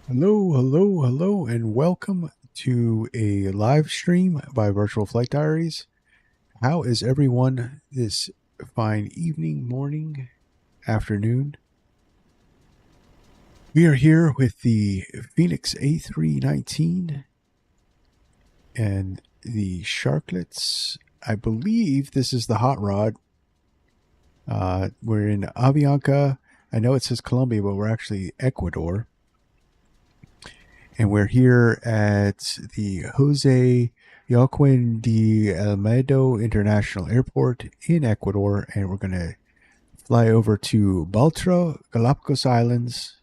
Hello, hello, hello, and welcome to a live stream by Virtual Flight Diaries. How is everyone this fine evening, morning, afternoon? We are here with the Fenix A319 and the Sharklets. I believe this is the hot rod. We're in Avianca. I know it says Colombia, but we're actually Ecuador. And we're here at the Jose Joaquin de Almeida International Airport in Ecuador, and we're going to fly over to Baltra, Galapagos Islands,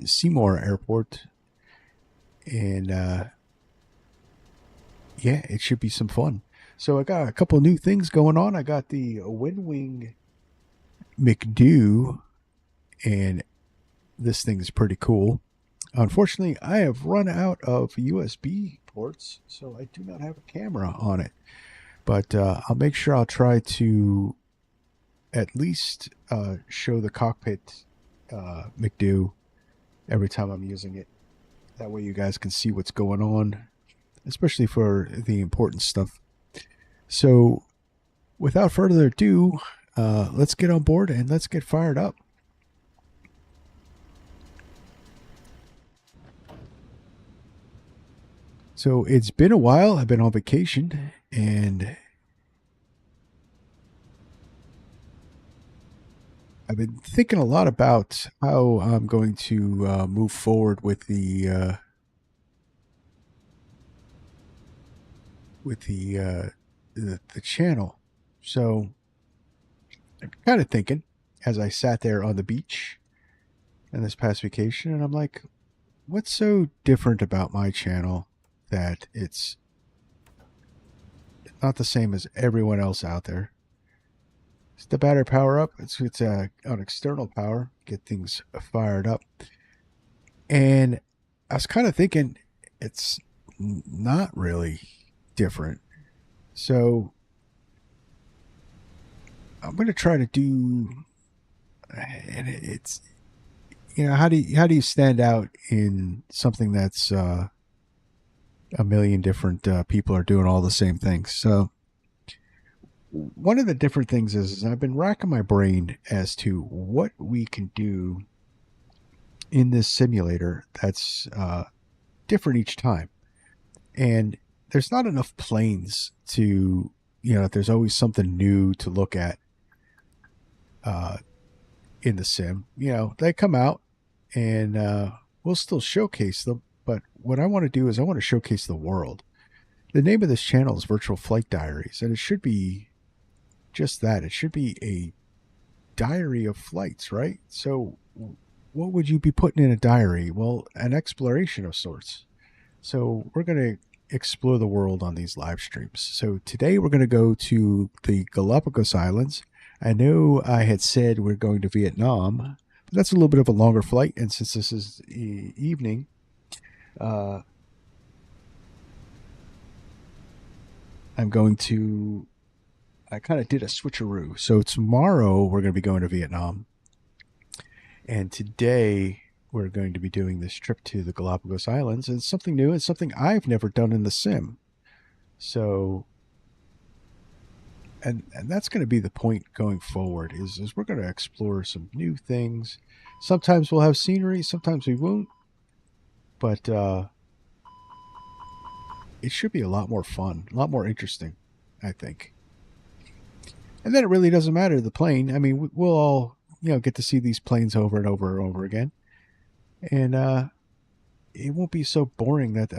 Seymour Airport, and yeah, it should be some fun. So I got a couple new things going on. I got the Wing McDo, and this thing is pretty cool. Unfortunately, I have run out of USB ports, so I do not have a camera on it. But I'll make sure I'll try to at least show the cockpit McDo every time I'm using it. That way you guys can see what's going on, especially for the important stuff. So without further ado, let's get on board and let's get fired up. So it's been a while. I've been on vacation and I've been thinking a lot about how I'm going to move forward with the channel. So I'm kind of thinking as I sat there on the beach in this past vacation, and I'm like, what's so different about my channel that it's not the same as everyone else out there? It's the battery power up. It's on external power, get things fired up. And I was kind of thinking it's not really different. So I'm going to try to do, and it's how do you stand out in something that's a million different people are doing all the same things. So one of the different things is I've been racking my brain as to what we can do in this simulator that's different each time. And there's not enough planes to, there's always something new to look at in the sim. They come out and we'll still showcase them. But what I want to do is I want to showcase the world. The name of this channel is Virtual Flight Diaries, and it should be just that. It should be a diary of flights, right? So what would you be putting in a diary? Well, an exploration of sorts. So we're going to explore the world on these live streams. So today we're going to go to the Galapagos Islands. I know I had said we're going to Vietnam, but that's a little bit of a longer flight. And since this is evening, I'm going to, I kind of did a switcheroo. So tomorrow we're going to be going to Vietnam. And today we're going to be doing this trip to the Galapagos Islands. And it's something new and something I've never done in the sim. So, and that's going to be the point going forward is we're going to explore some new things. Sometimes we'll have scenery, sometimes we won't. But it should be a lot more fun, a lot more interesting, I think. And then it really doesn't matter the plane. I mean, we'll all get to see these planes over and over and over again, and it won't be so boring that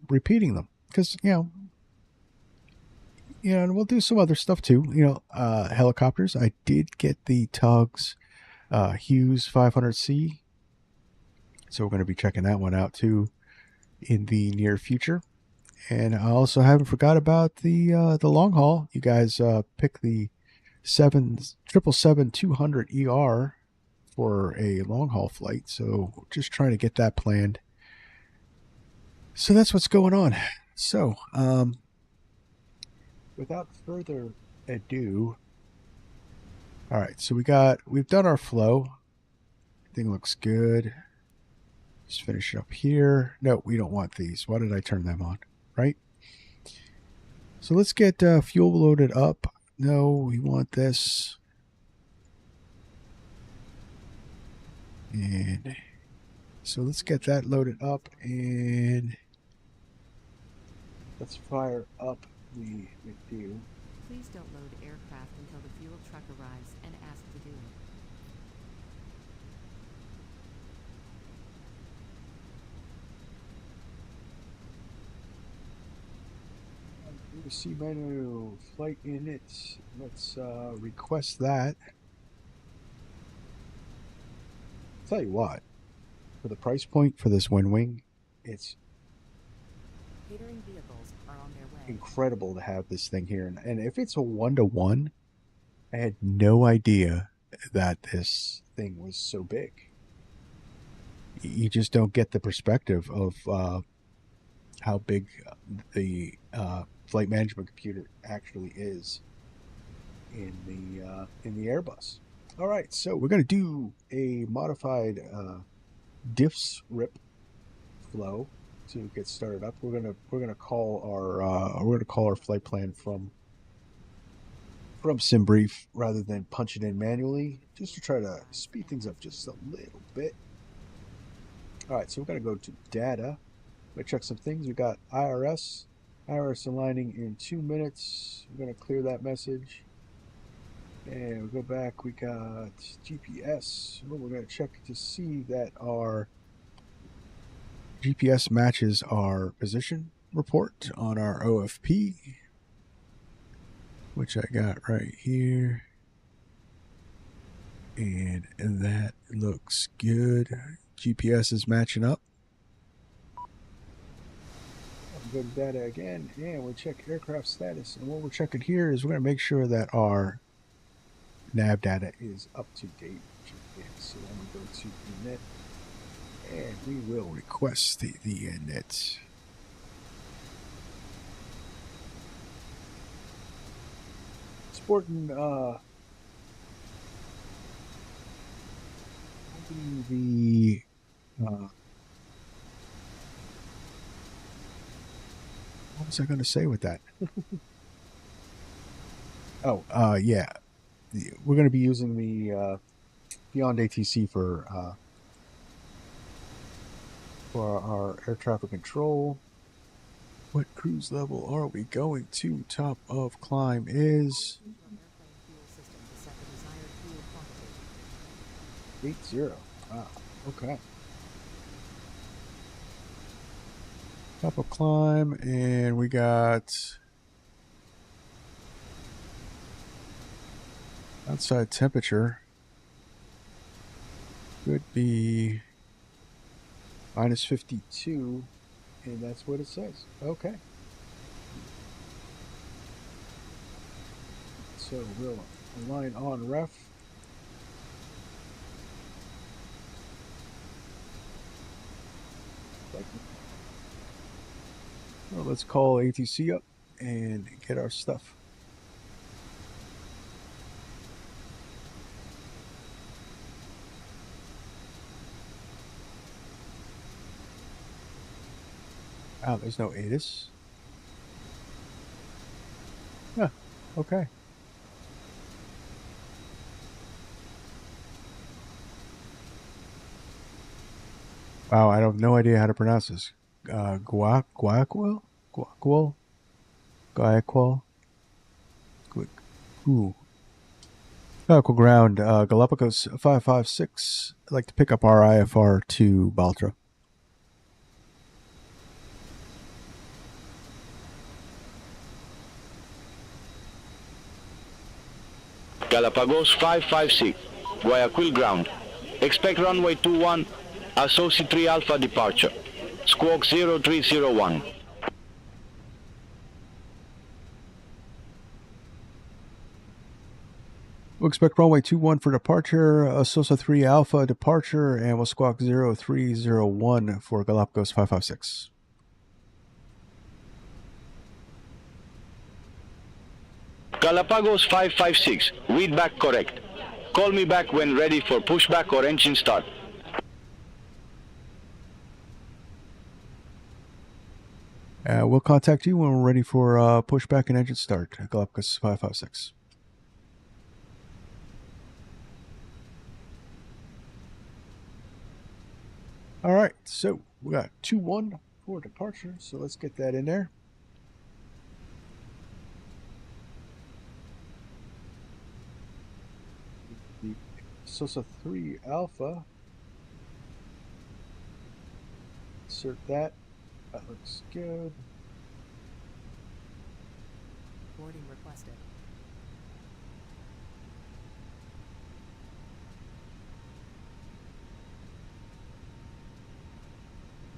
repeating them because and we'll do some other stuff too. Helicopters. I did get the Tugs Hughes 500C, so we're going to be checking that one out too in the near future. And I also haven't forgot about the long haul. You guys pick the 777-200 ER for a long haul flight. So just trying to get that planned. So that's what's going on. So without further ado, all right. So we've done our flow. Everything looks good. Just finish it up here. No, we don't want these. Why did I turn them on? Right? So let's get fuel loaded up. No, we want this. And so let's get that loaded up, and let's fire up the McDew. Please don't load aircraft until the fuel truck arrives and ask to do it. See menu, flight init. Let's request that. Tell you what, for the price point for this WinWing, it's Catering vehicles are on their way. incredible to have this thing here. And if it's a 1-to-1, I had no idea that this thing was so big. You just don't get the perspective of how big the flight management computer actually is in the Airbus. All right, so we're going to do a modified diffs rip flow to get started up. We're gonna call our flight plan from SimBrief rather than punch it in manually, just to try to speed things up just a little bit. All right, so we're gonna go to data. We're gonna check some things. We got IRS aligning in 2 minutes. We're gonna clear that message. And we go back, we got GPS. Well, we're going to check to see that our GPS matches our position report on our OFP, which I got right here. And that looks good. GPS is matching up. Go to data again, and we'll check aircraft status. And what we're checking here is we're going to make sure that our nav data is up to date. So then we go to init, and we will request the init. Sporting the what was I going to say with that? Yeah. We're going to be using the Beyond ATC for our air traffic control. What cruise level are we going to? Top of climb is 80. Wow. Okay. Top of climb, and we got outside temperature could be minus 52, and that's what it says. Okay. So we'll align on ref. Well, let's call ATC up and get our stuff. Wow, there's no ATIS. Yeah, okay. Wow, I have no idea how to pronounce this. Guayaquil? Ooh. Vertical ground, Galapagos 556. I'd like to pick up our IFR to Baltra. Galapagos 556, Guayaquil ground. Expect runway 21, ASOSI 3 Alpha departure. Squawk 0301. We'll expect runway 21 for departure, ASOSI 3 Alpha departure, and we'll squawk 0301 for Galapagos 556. Galapagos 556, read back correct. Call me back when ready for pushback or engine start. We'll contact you when we're ready for pushback and engine start. Galapagos 556. All right, so we got 2-1 for departure, so let's get that in there. The SOSA 3 Alpha. Insert that. That looks good. Boarding requested.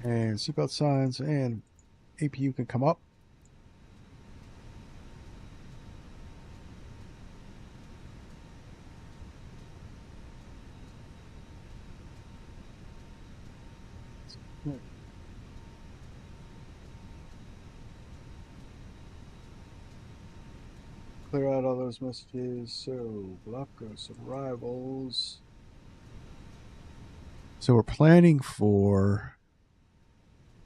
And seatbelt signs and APU can come up. Clear out all those messages. So Galapagos arrivals. So we're planning for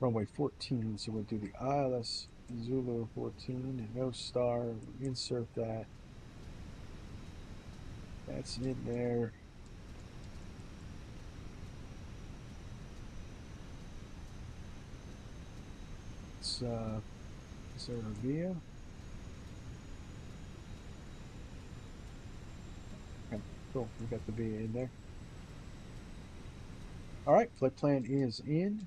runway 14. So we'll do the ILS Zulu 14 and no star. We insert that. That's in there. It's is there a VIA? Okay, cool. We got the VIA in there. All right, flight plan is in.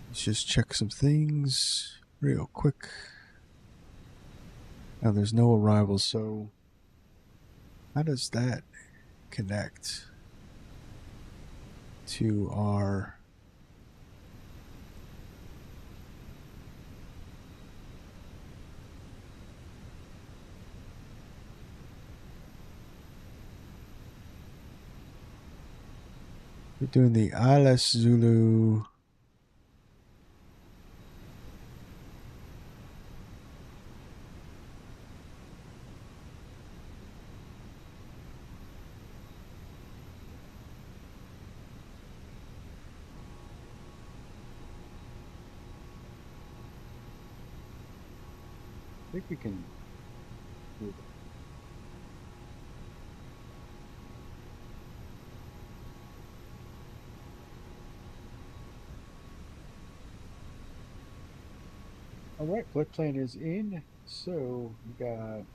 Let's just check some things real quick. Now there's no arrivals, so how does that connect to our we're doing the ILS Zulu I think we can do that. All right, flight plan is in. So we got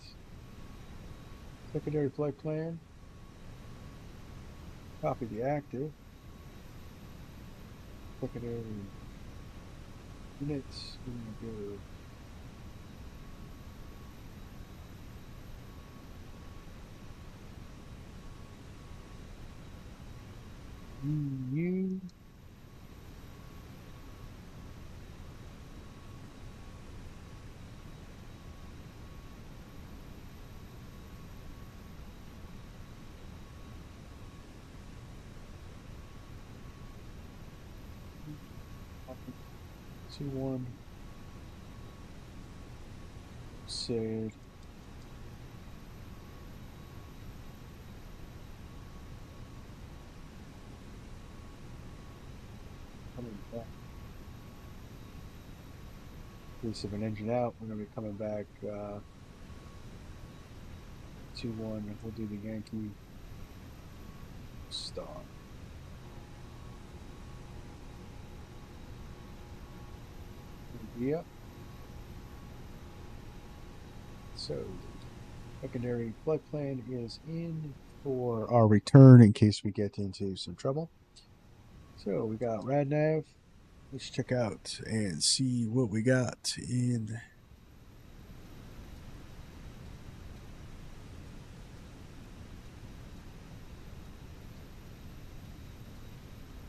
secondary flight plan. Copy the active. Secondary units. We're gonna go EU. Copy 2-1. Said coming back. In case of an engine out, we're gonna be coming back 2-1. We'll do the Yankee star. Yep. So secondary flight plan is in for our return in case we get into some trouble. So we got RadNav. Let's check out and see what we got in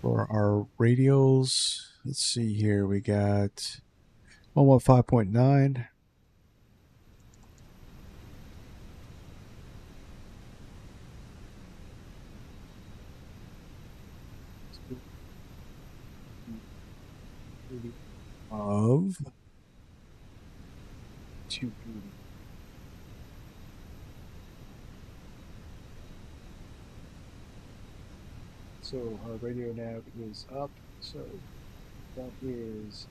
for our radials. Let's see here. We got 115.9. Of 280. So our radio nav is up. So that is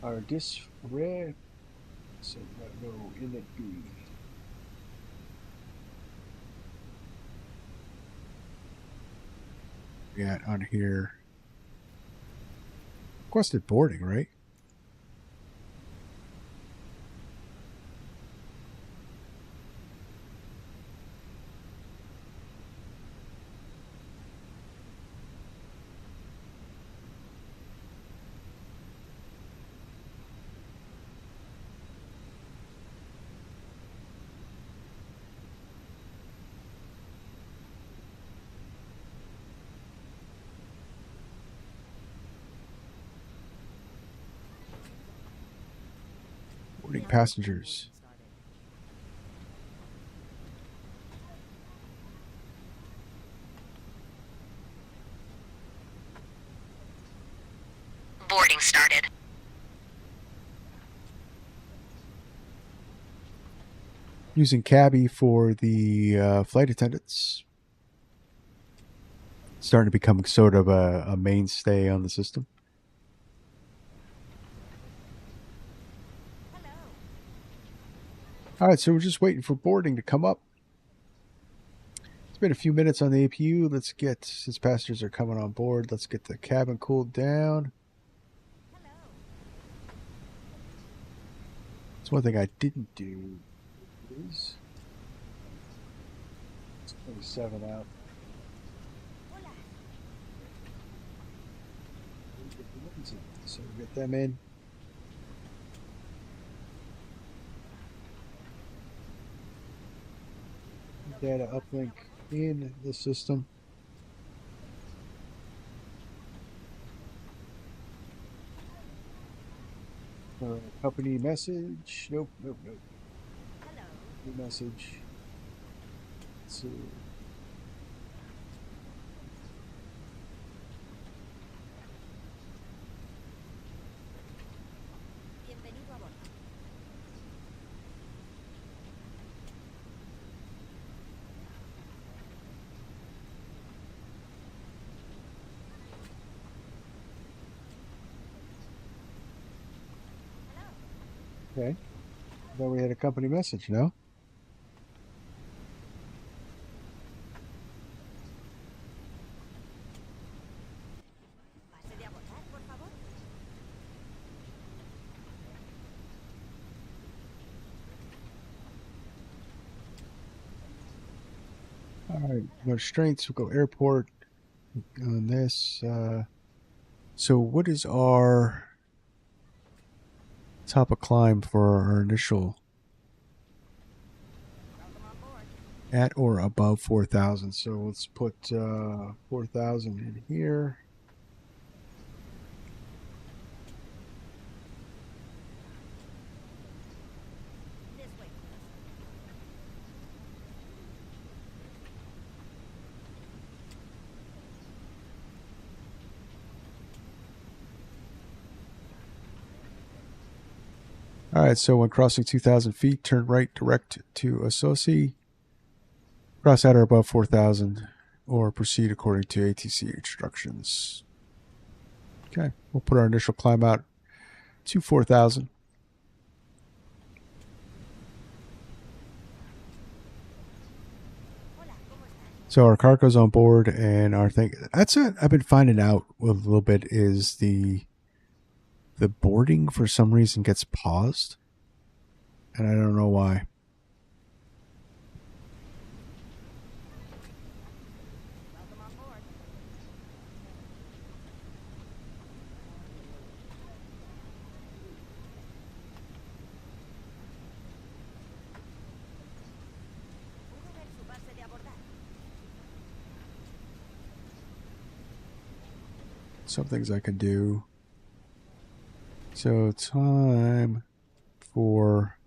our disc-red. So that go inlet B. Yeah, on here. Requested boarding, right? Boarding passengers. Boarding started. Using Cabby for the flight attendants. Starting to become sort of a mainstay on the system. All right, so we're just waiting for boarding to come up. It's been a few minutes on the APU. Let's get, since passengers are coming on board, let's get the cabin cooled down. That's one thing I didn't do. Is 27 out. So we get them in. Data uplink in the system. Company message. Nope. Hello. New message. Let's see. Okay. Then we had a company message, no? All right, go strengths, we'll go airport on this. So what is our top of climb for our initial at or above 4,000? So let's put 4,000 in here. All right, so when crossing 2,000 feet, turn right direct to ASOSI. Cross at or above 4,000, or proceed according to ATC instructions. Okay, we'll put our initial climb out to 4,000. So our cargo's on board, and our thing. That's it. I've been finding out a little bit is the boarding for some reason gets paused, and I don't know why. Some things I can do. So time for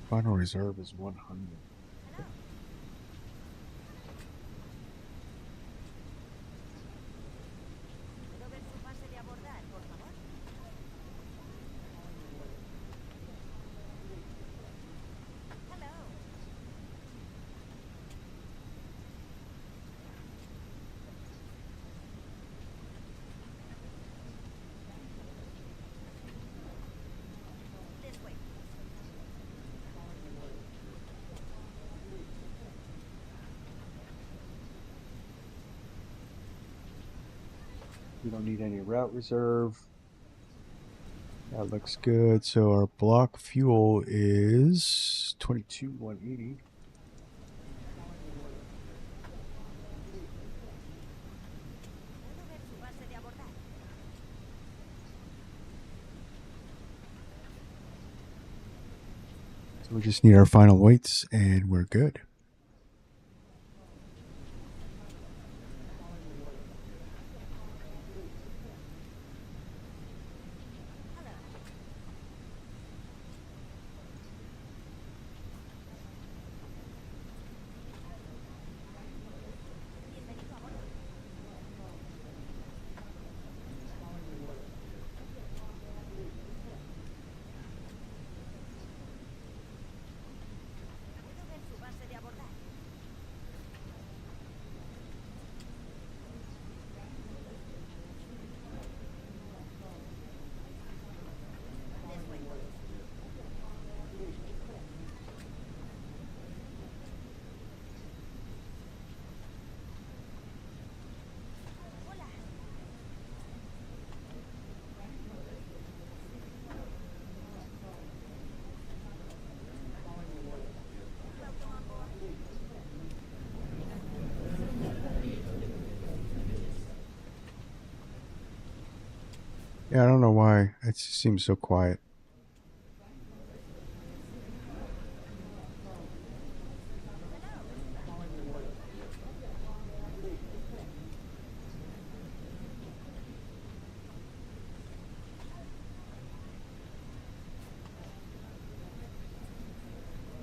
final reserve is 100. We don't need any route reserve. That looks good. So our block fuel is 22,180. So we just need our final weights and we're good. Yeah, I don't know why. It seems so quiet.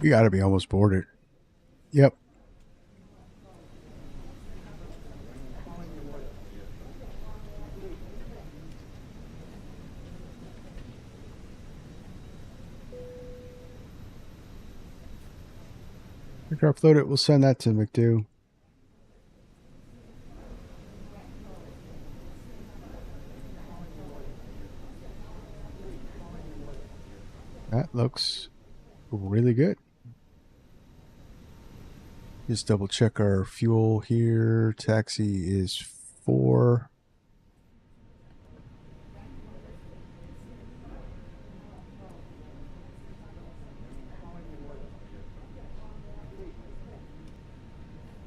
We got to be almost boarded. Yep. Aircraft loaded. We'll send that to McDo. That looks really good. Just double check our fuel here. Taxi is 4.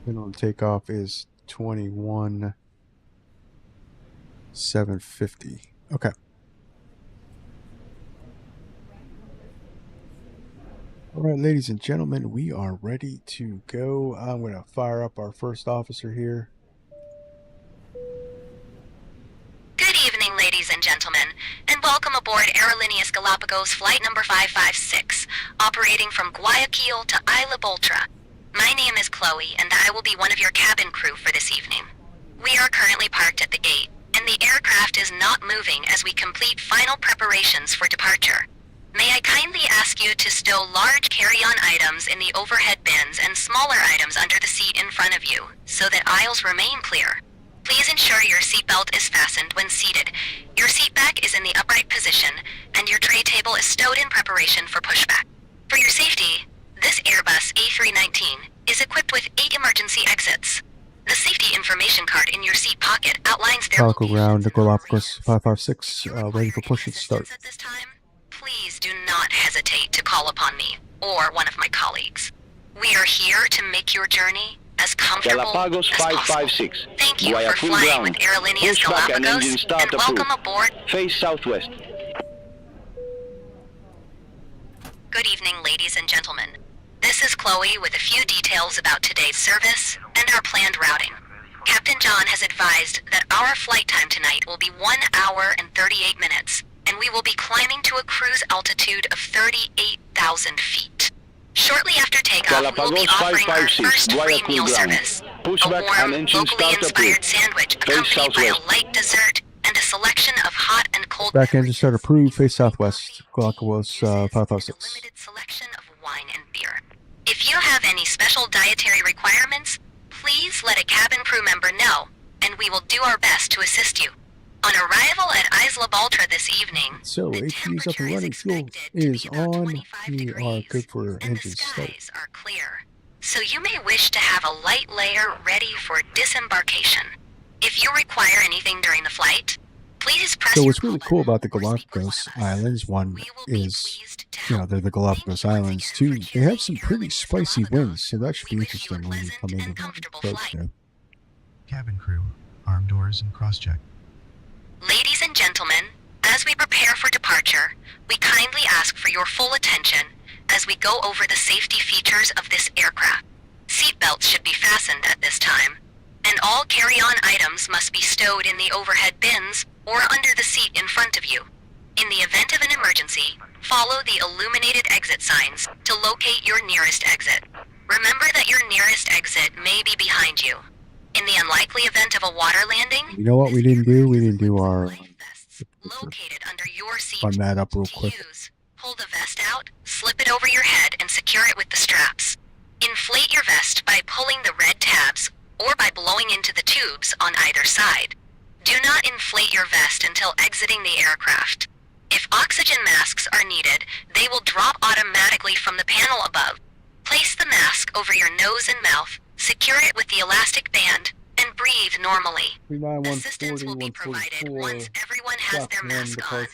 Minimum takeoff is 21,750. Okay. All right, ladies and gentlemen, we are ready to go. I'm going to fire up our first officer here. Good evening, ladies and gentlemen, and welcome aboard Aerolíneas Galapagos flight number 556, operating from Guayaquil to Isla Boltra. My name is Chloe, and I will be one of your cabin crew for this evening. We are currently parked at the gate, and the aircraft is not moving as we complete final preparations for departure. May I kindly ask you to stow large carry-on items in the overhead bins and smaller items under the seat in front of you, so that aisles remain clear. Please ensure your seatbelt is fastened when seated. Your seat back is in the upright position, and your tray table is stowed in preparation for pushback. For your safety, this Airbus A319 is equipped with 8 emergency exits. The safety information card in your seat pocket outlines their Calico ground, Galapagos 556, ready for push and start. At this time, please do not hesitate to call upon me or one of my colleagues. We are here to make your journey as comfortable Galapagos as 556. possible. Thank you for Guayaquil flying ground. with Aerolíneas Pushback and Galapagos, engine start and welcome approved. aboard. Face southwest. Good evening, ladies and gentlemen. This is Chloe with a few details about today's service and our planned routing. Captain John has advised that our flight time tonight will be 1 hour and 38 minutes, and we will be climbing to a cruise altitude of 38,000 feet. Shortly after takeoff, we will be Galapagos offering our 556, first free Guayaquil meal ground. service. Pushback A warm, and engine locally start inspired approved. sandwich Face accompanied by a southwest. light dessert and a selection of hot and cold Back engine start beverages. approved. Face southwest. Galapagos Juices, and a 556. limited selection of wine and beer. If you have any special dietary requirements, please let a cabin crew member know, and we will do our best to assist you. On arrival at Isla Boltra this evening, So the HPU's up and temperature is running. Fuel expected to is be about on. 25 We are degrees, good for and the engine start. skies are clear. So you may wish to have a light layer ready for disembarkation. If you require anything during the flight, please press So your what's call really cool button about the or speak with one Galapagos of us. Islands, one We will be is, pleased to you know, help. they're the Thank Galapagos you once Islands again for too. They have choosing some pretty Airlinia's spicy winds, Galapagos. so that should We be wish you a interesting when you come pleasant into and the comfortable approach flight. there. Cabin crew, arm doors and cross-check. Ladies and gentlemen, as we prepare for departure, we kindly ask for your full attention as we go over the safety features of this aircraft. Seatbelts should be fastened at this time, and all carry-on items must be stowed in the overhead bins or under the seat in front of you. In the event of an emergency, follow the illuminated exit signs to locate your nearest exit. Remember that your nearest exit may be behind you. In the unlikely event of a water landing, You know what we didn't do? We didn't do our life vests located under your seat run that up real to quick. use. Pull the vest out, slip it over your head, and secure it with the straps. Inflate your vest by pulling the red tabs or by blowing into the tubes on either side. Do not inflate your vest until exiting the aircraft. If oxygen masks are needed, they will drop automatically from the panel above. Place the mask over your nose and mouth, secure it with the elastic band, and breathe normally. Assistance will be provided once everyone has their mask on.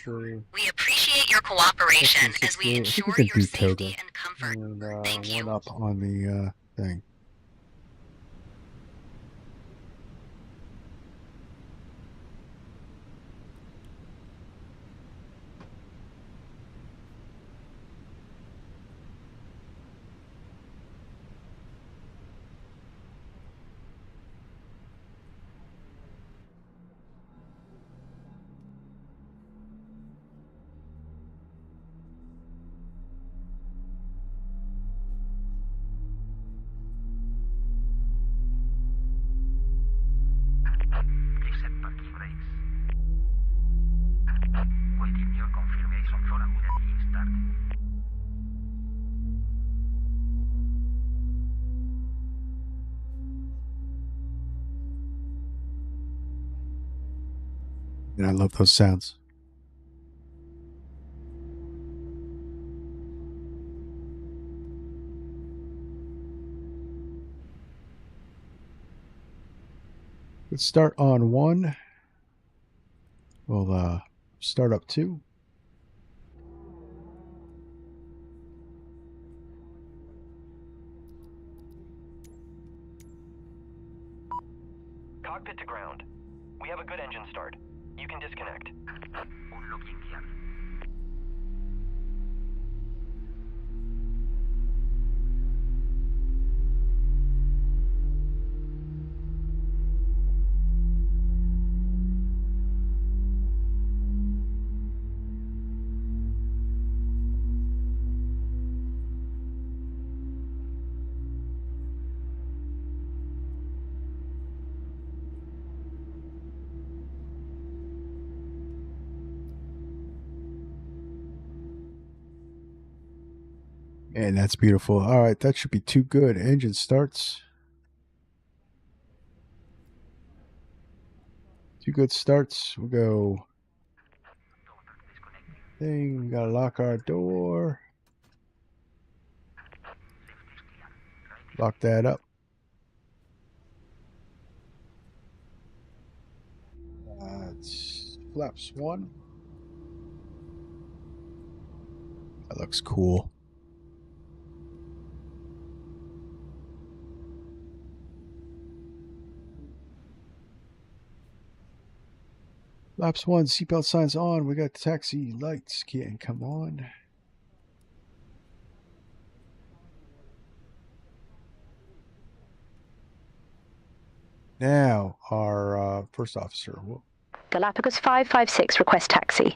We appreciate your cooperation as we ensure your safety and comfort. And Thank you. one up on the thing. Please set parking brakes. Waiting your confirmation for immediate start. And I love those sounds. Let's start on 1. We'll start up 2. Cockpit to ground. We have a good engine start. You can disconnect. Unlock inicial. And that's beautiful. All right, that should be too good. Engine starts. 2 good starts. We'll go. Thing. We gotta lock our door. Lock that up. It's flaps 1. That looks cool. Flaps 1, seatbelt signs on. We got taxi lights. Can't come on. Now, our first officer. Galapagos 556, request taxi.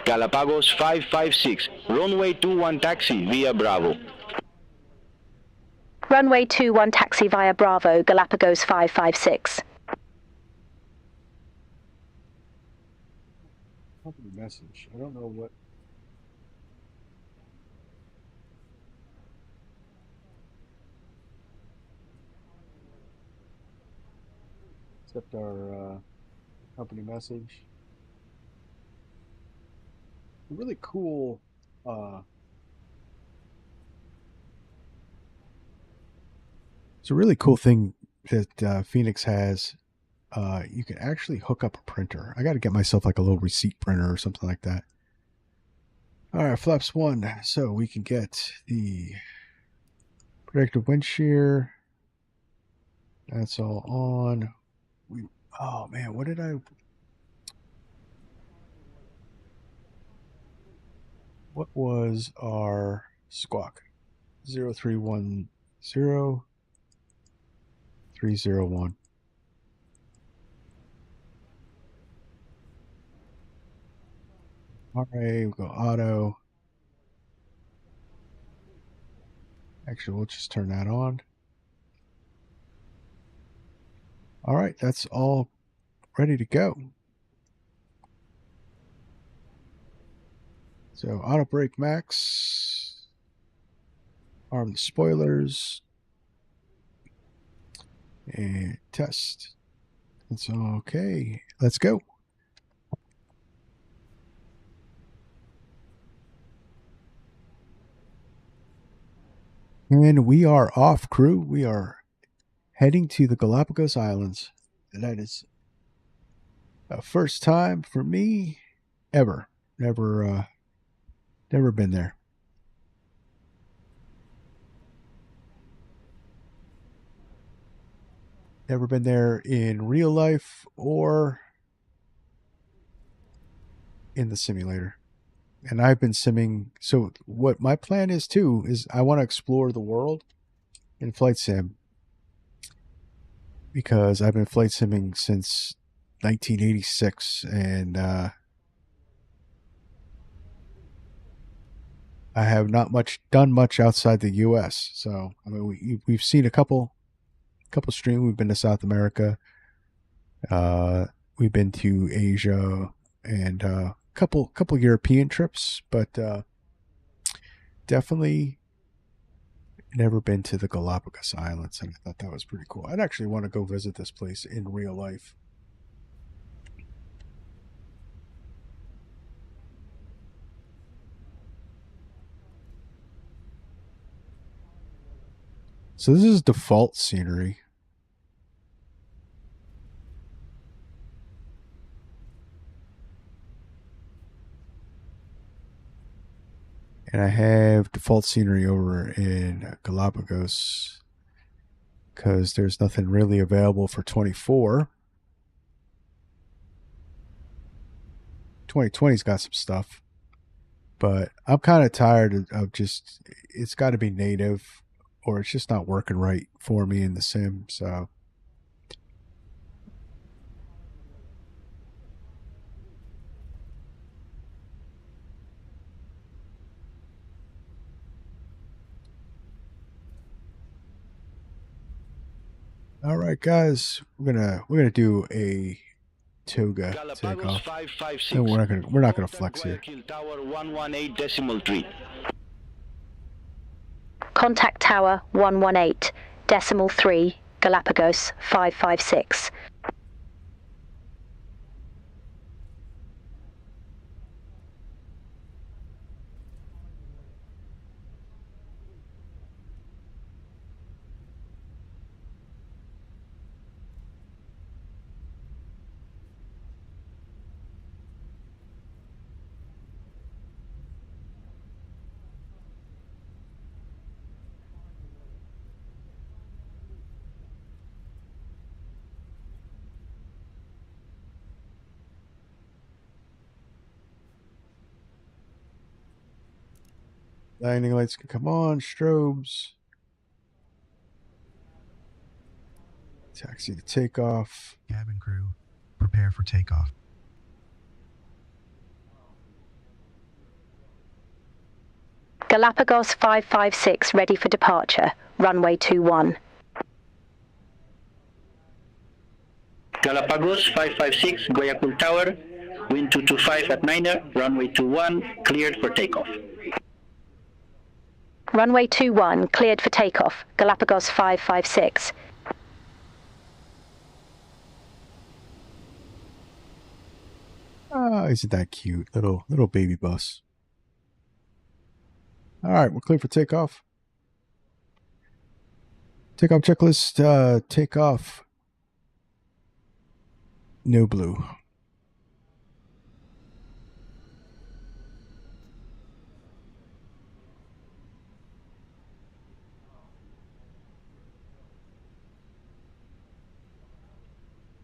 Galapagos 556, runway 21 taxi via Bravo. Runway 21 taxi via Bravo, Galapagos 556. Company message. I don't know what. Except our company message. Really cool It's a really cool thing that Phoenix has. You can actually hook up a printer. I got to get myself like a little receipt printer or something like that. All right, flaps 1. So we can get the predictive wind shear. That's all on. Oh man, what did I? What was our squawk? 0310 301. All right, we'll go auto. Actually, we'll just turn that on. All right, that's all ready to go. So auto brake max. Arm the spoilers. And test. That's okay. Let's go. And we are off, crew. We are heading to the Galapagos Islands. And that is a first time for me ever. Never been there. Never been there in real life or in the simulator. And I've been simming. So what my plan is too is I want to explore the world in flight sim, because I've been flight simming since 1986, and I have not done much outside the U.S. So I mean, we've seen a couple streams. We've been to South America. We've been to Asia and couple European trips, but definitely never been to the Galapagos Islands, and I thought that was pretty cool. I'd actually want to go visit this place in real life. So this is default scenery. And I have default scenery over in Galapagos because there's nothing really available for 24. 2020's got some stuff, but I'm kind of tired of just, it's got to be native or it's just not working right for me in the sim. So all right, guys, we're gonna do a toga takeoff. And we're not gonna flex here. Tower 118.3. Contact Tower 118.3, Galapagos 556. Landing lights can come on, strobes. Taxi to takeoff. Cabin crew, prepare for takeoff. Galapagos 556 ready for departure. Runway 21. Galapagos 556, Guayaquil Tower, wind 225 at 9er, runway 21, cleared for takeoff. Runway 21 cleared for takeoff. Galapagos 556. Oh, isn't that cute? Little baby bus. All right, we're clear for takeoff. Takeoff checklist. Takeoff. No blue.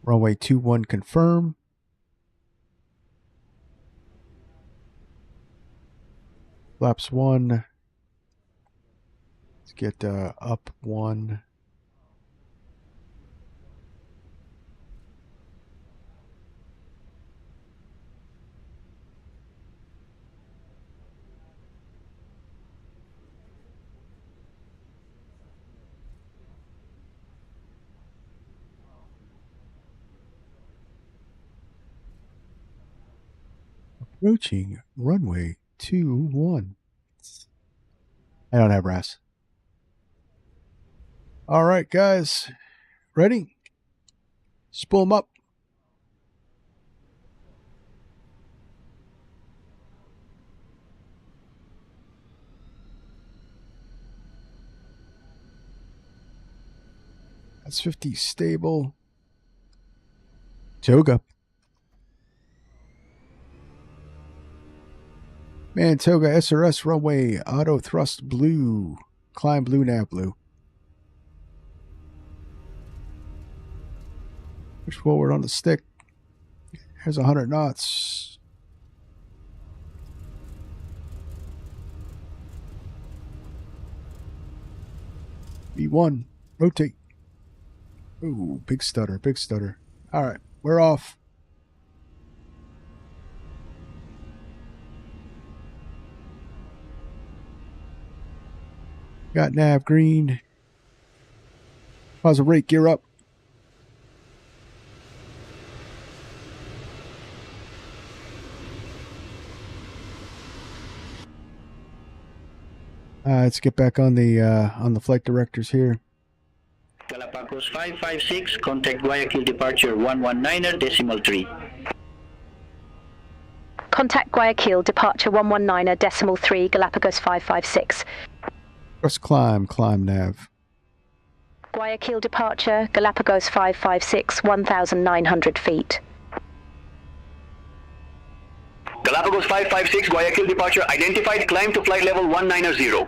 Runway 21 confirm. Flaps 1. Let's get up 1. Approaching runway 21. I don't have brass. All right, guys. Ready? Spool them up. That's 50 stable. Toga. Mantoga SRS runway auto thrust blue. Climb blue, nav blue. Push forward on the stick. Here's 100 knots. B1. Rotate. Ooh, big stutter, big stutter. All right, we're off. Got nav green. Positive rate, gear up. Let's get back on the flight directors here. Galapagos 556, contact Guayaquil departure 119.3. Contact Guayaquil, departure 119.3, Galapagos 556. First climb nav. Guayaquil departure, Galapagos 556, 1,900 feet. Galapagos 556, Guayaquil departure identified, climb to flight level 190.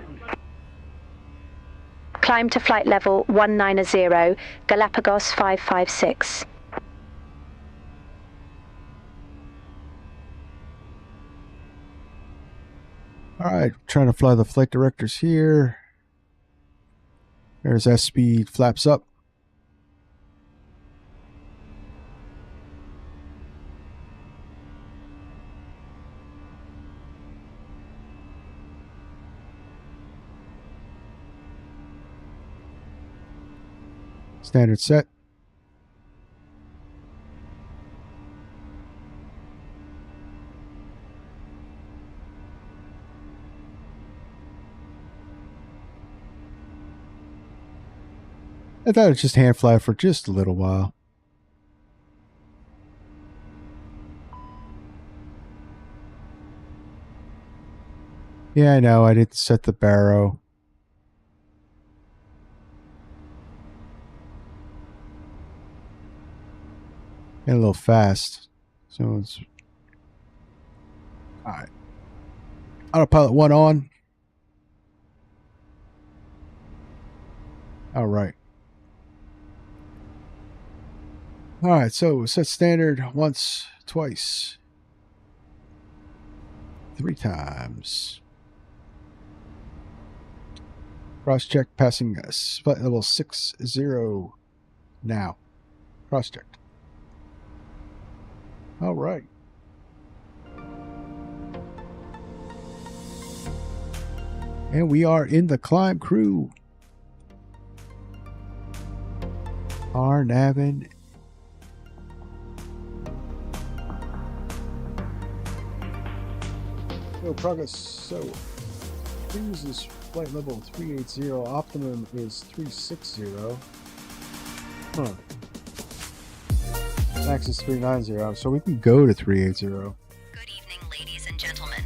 Climb to flight level 190, Galapagos 556. All right, trying to fly the flight directors here. There's S speed, flaps up. Standard set. I thought I'd just hand fly for just a little while. Yeah, I know. I didn't set the barrow. And a little fast. So it's... Alright. Autopilot 1 on. Alright. Alright, so set standard once, twice, 3 times. Cross check passing flight level 60 now. Cross checked. Alright. And we are in the climb crew. Navin. So progress. So cruise is flight level 380. Optimum is 360. Huh. Max is 390. So we can go to 380. Good evening, ladies and gentlemen.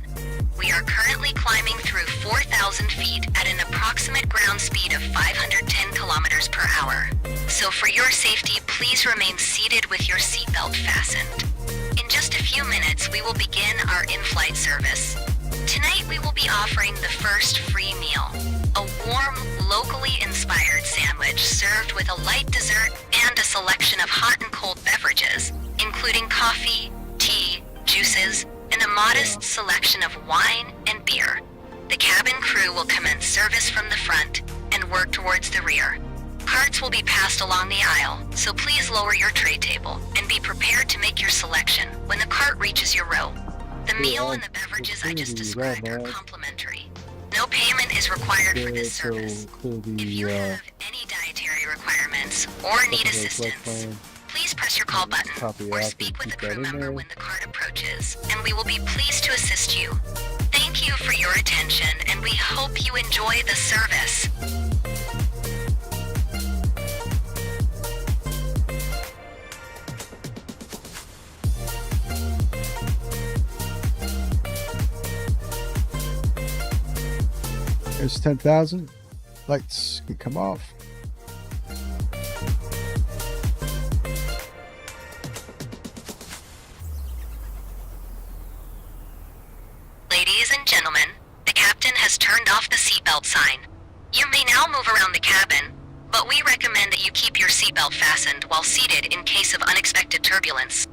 We are currently climbing through 4,000 feet at an approximate ground speed of 510 kilometers kilometers per hour. So for your safety, please remain seated with your seatbelt fastened. In just a few minutes, we will begin our in-flight service. Tonight, we will be offering the first free meal, a warm, locally inspired sandwich served with a light dessert and a selection of hot and cold beverages, including coffee, tea, juices, and a modest selection of wine and beer. The cabin crew will commence service from the front and work towards the rear. Carts will be passed along the aisle, so please lower your tray table and be prepared to make your selection when the cart reaches your row. The meal and the beverages I just described are complimentary. No payment is required for this service. If you have any dietary requirements or need assistance, please press your call button or speak with a crew member when the cart approaches, and we will be pleased to assist you. Thank you for your attention, and we hope you enjoy the service. There's 10,000. Lights can come off. Ladies and gentlemen, the captain has turned off the seatbelt sign. You may now move around the cabin, but we recommend that you keep your seatbelt fastened while seated in case of unexpected turbulence.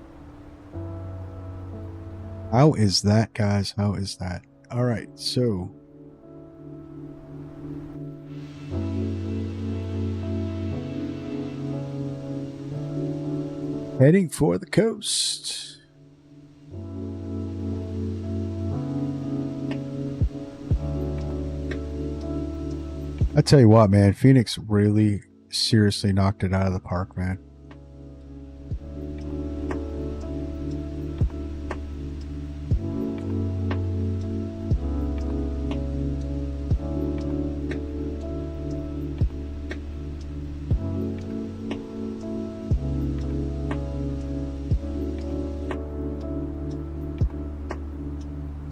How is that, guys? How is that? All right, so heading for the coast. I tell you what, man, Phoenix really seriously knocked it out of the park, man.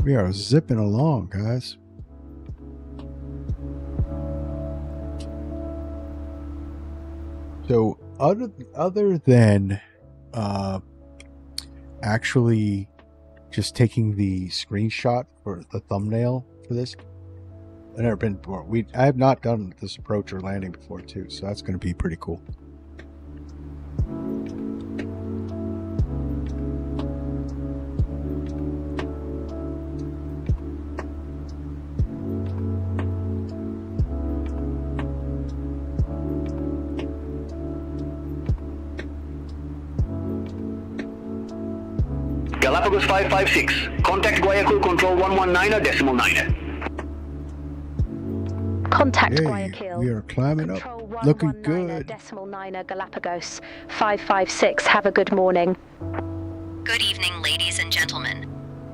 We are zipping along, guys. So other than actually just taking the screenshot for the thumbnail for this, I've never been before. I have not done this approach or landing before too, so that's going to be pretty cool. Galapagos 556. Contact Guayaquil Control 119.9. Contact Hey, Guayaquil. we are climbing up. Control Looking 119.9 good. Galapagos 556. Have a good morning. Good evening, ladies and gentlemen.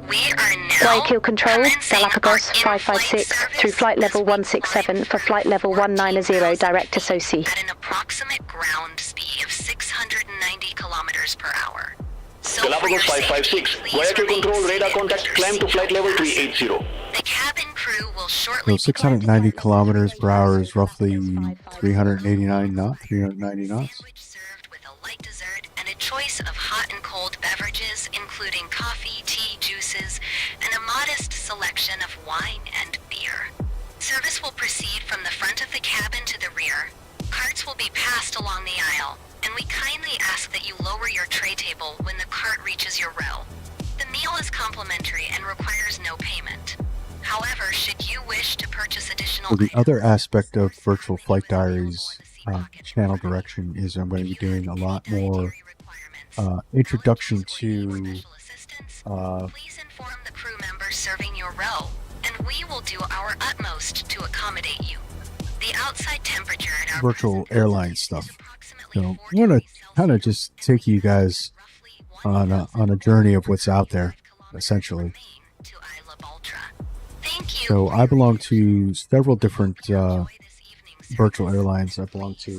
We are now Guayaquil Control, commencing Galapagos our in-flight 556 service through flight level as we 167 climb for flight level 14,000 190 direct to SOSI. at an approximate ground speed of 690 kilometers per hour. So Galapagos 556. Guayaquil Control radar contact. Climb to flight level 380. The cabin crew will shortly So 690 kilometers per hour is roughly 389 knots, 390 knots. sandwich served with a light dessert and a choice of hot and cold beverages, including coffee, tea, juices, and a modest selection of wine and beer. Service will proceed from the front of the cabin to the rear. Carts will be passed along the aisle, and we kindly ask that you lower your tray table when the cart reaches your row. The meal is complimentary and requires no payment. However, should you wish to purchase additional So the items, other aspect of Virtual Flight please follow Diaries the seat pocket channel number. direction is I'm going to be If you have doing a any lot more dietary requirements, introduction eligibility, or to special assistance, uh, please inform the crew member serving your row, and we will do our utmost to accommodate you. The outside temperature at our virtual present airline is stuff. approximately So I 40 want to degrees kind of Celsius, just take you guys roughly on a journey of what's out there, 1,025 kilometers essentially. remain to Isla Baltra. Thank you So for I your belong patience. to several different Enjoy this evening's virtual service. airlines. I belong to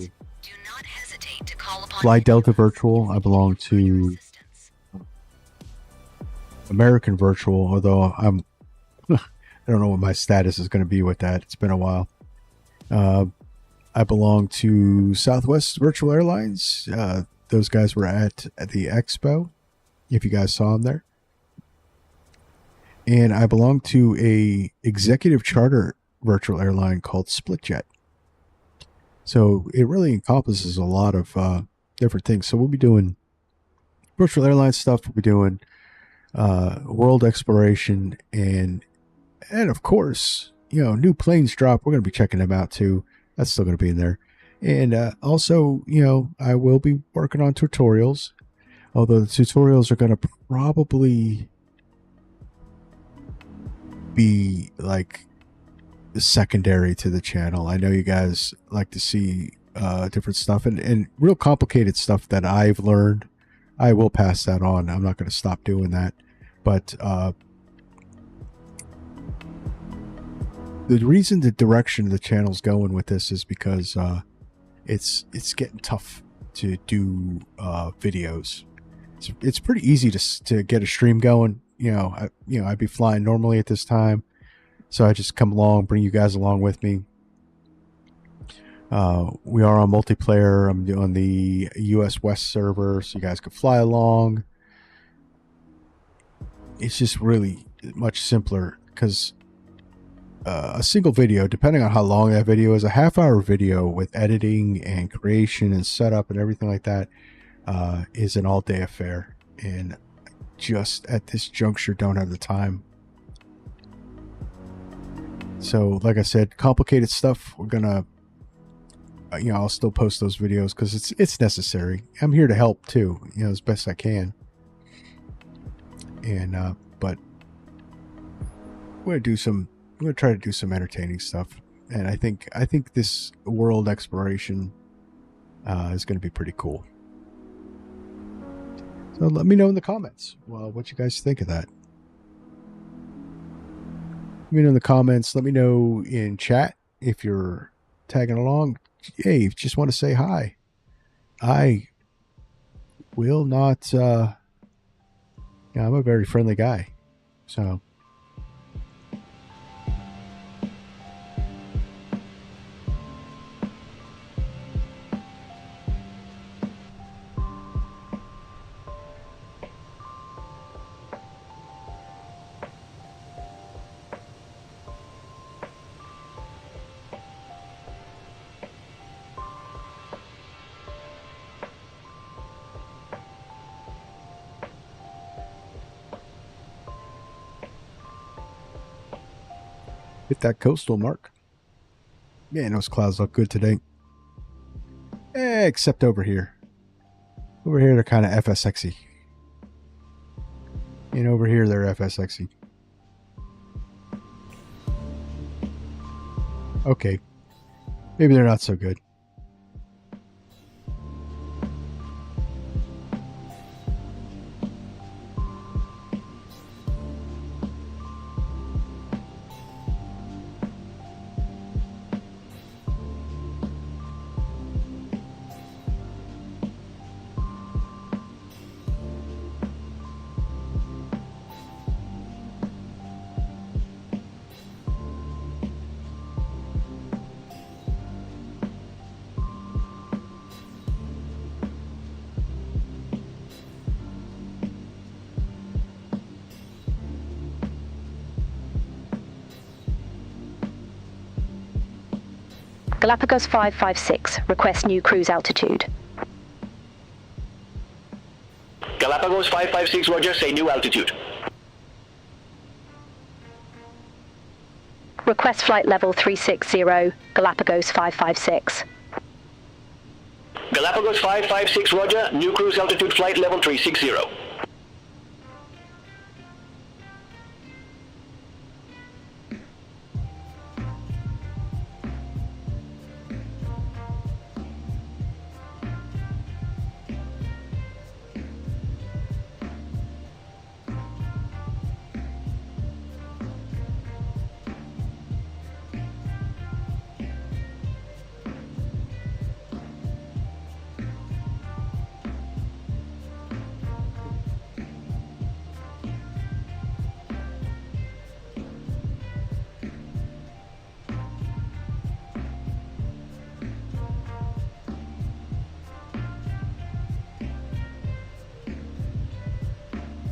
Do not hesitate to call upon Fly any Delta of us Virtual. I if belong you require to assistance. American Virtual, although I don't know what my status is going to be with that. It's been a while. I belong to Southwest Virtual Airlines. Those guys were at the expo, if you guys saw them there. And I belong to a executive charter virtual airline called Splitjet. So it really encompasses a lot of different things. So we'll be doing virtual airline stuff. We'll be doing world exploration, and of course, new planes drop. We're going to be checking them out too. That's still going to be in there. And also, I will be working on tutorials, although the tutorials are going to probably be like secondary to the channel. I know you guys like to see different stuff and real complicated stuff that I've learned. I will pass that on. I'm not going to stop doing that. But the reason the direction the channel's going with this is because it's getting tough to do videos. It's pretty easy to get a stream going. I'd be flying normally at this time, so I just come along, bring you guys along with me. We are on multiplayer. I'm doing the US West server, so you guys can fly along. It's just really much simpler because a single video, depending on how long that video is, a half-hour video with editing and creation and setup and everything like that is an all-day affair. And just at this juncture, don't have the time. So, like I said, complicated stuff, we're gonna, I'll still post those videos because it's necessary. I'm here to help too, as best I can. And but we're gonna try to do some entertaining stuff, and I think this world exploration is going to be pretty cool. So let me know in the comments what you guys think of that. Let me know in the comments. Let me know in chat if you're tagging along. Hey, if you just want to say hi, I will not. I'm a very friendly guy, so. Hit that coastal mark. Man, those clouds look good today. Except over here. Over here, they're kind of FSXy. And over here, they're FSXy. Okay. Maybe they're not so good. Galapagos 556, request new cruise altitude. Galapagos 556, roger, say new altitude. Request flight level 360, Galapagos 556. Galapagos 556, roger, new cruise altitude, flight level 360.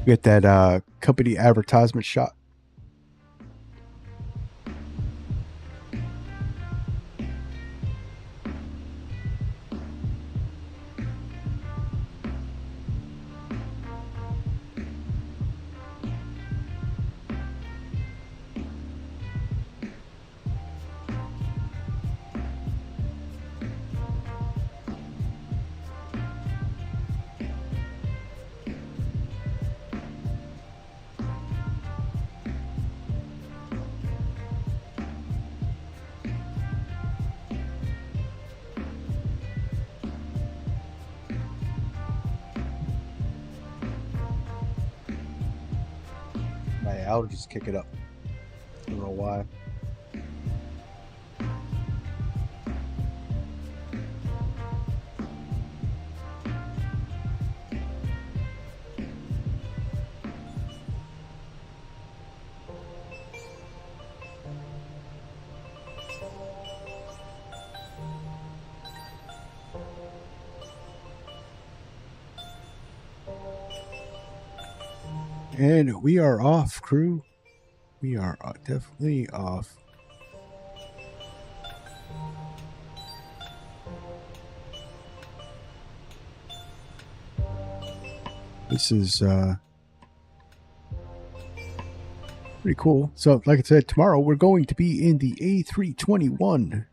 Get that company advertisement shot. My allergies kick it up. I don't know why. And we are off, crew. We are definitely off. This is pretty cool. So, like I said, tomorrow we're going to be in the A321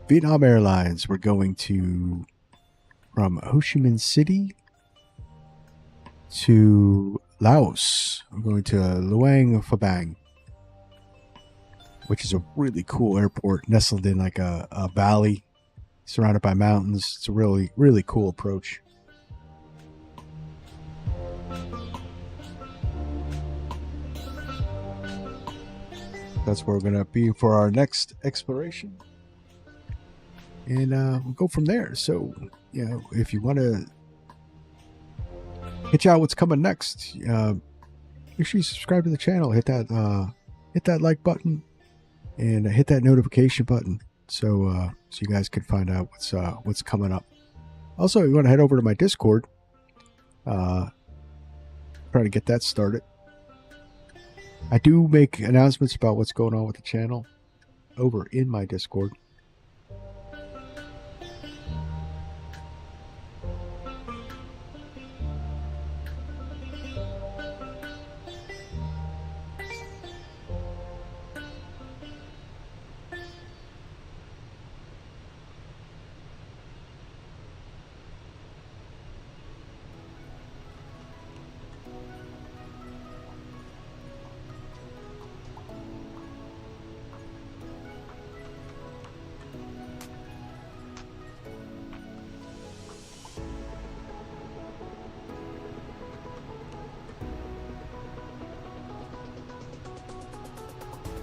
Vietnam Airlines. We're going to from Ho Chi Minh City to Laos. We're going to Luang Phabang, which is a really cool airport nestled in like a valley surrounded by mountains. It's a really, really cool approach. That's where we're going to be for our next exploration. And we'll go from there. So, you know, if you want to check out what's coming next, make sure you subscribe to the channel. Hit that like button and hit that notification button so you guys can find out what's coming up. Also, you want to head over to my Discord. Try to get that started. I do make announcements about what's going on with the channel over in my Discord.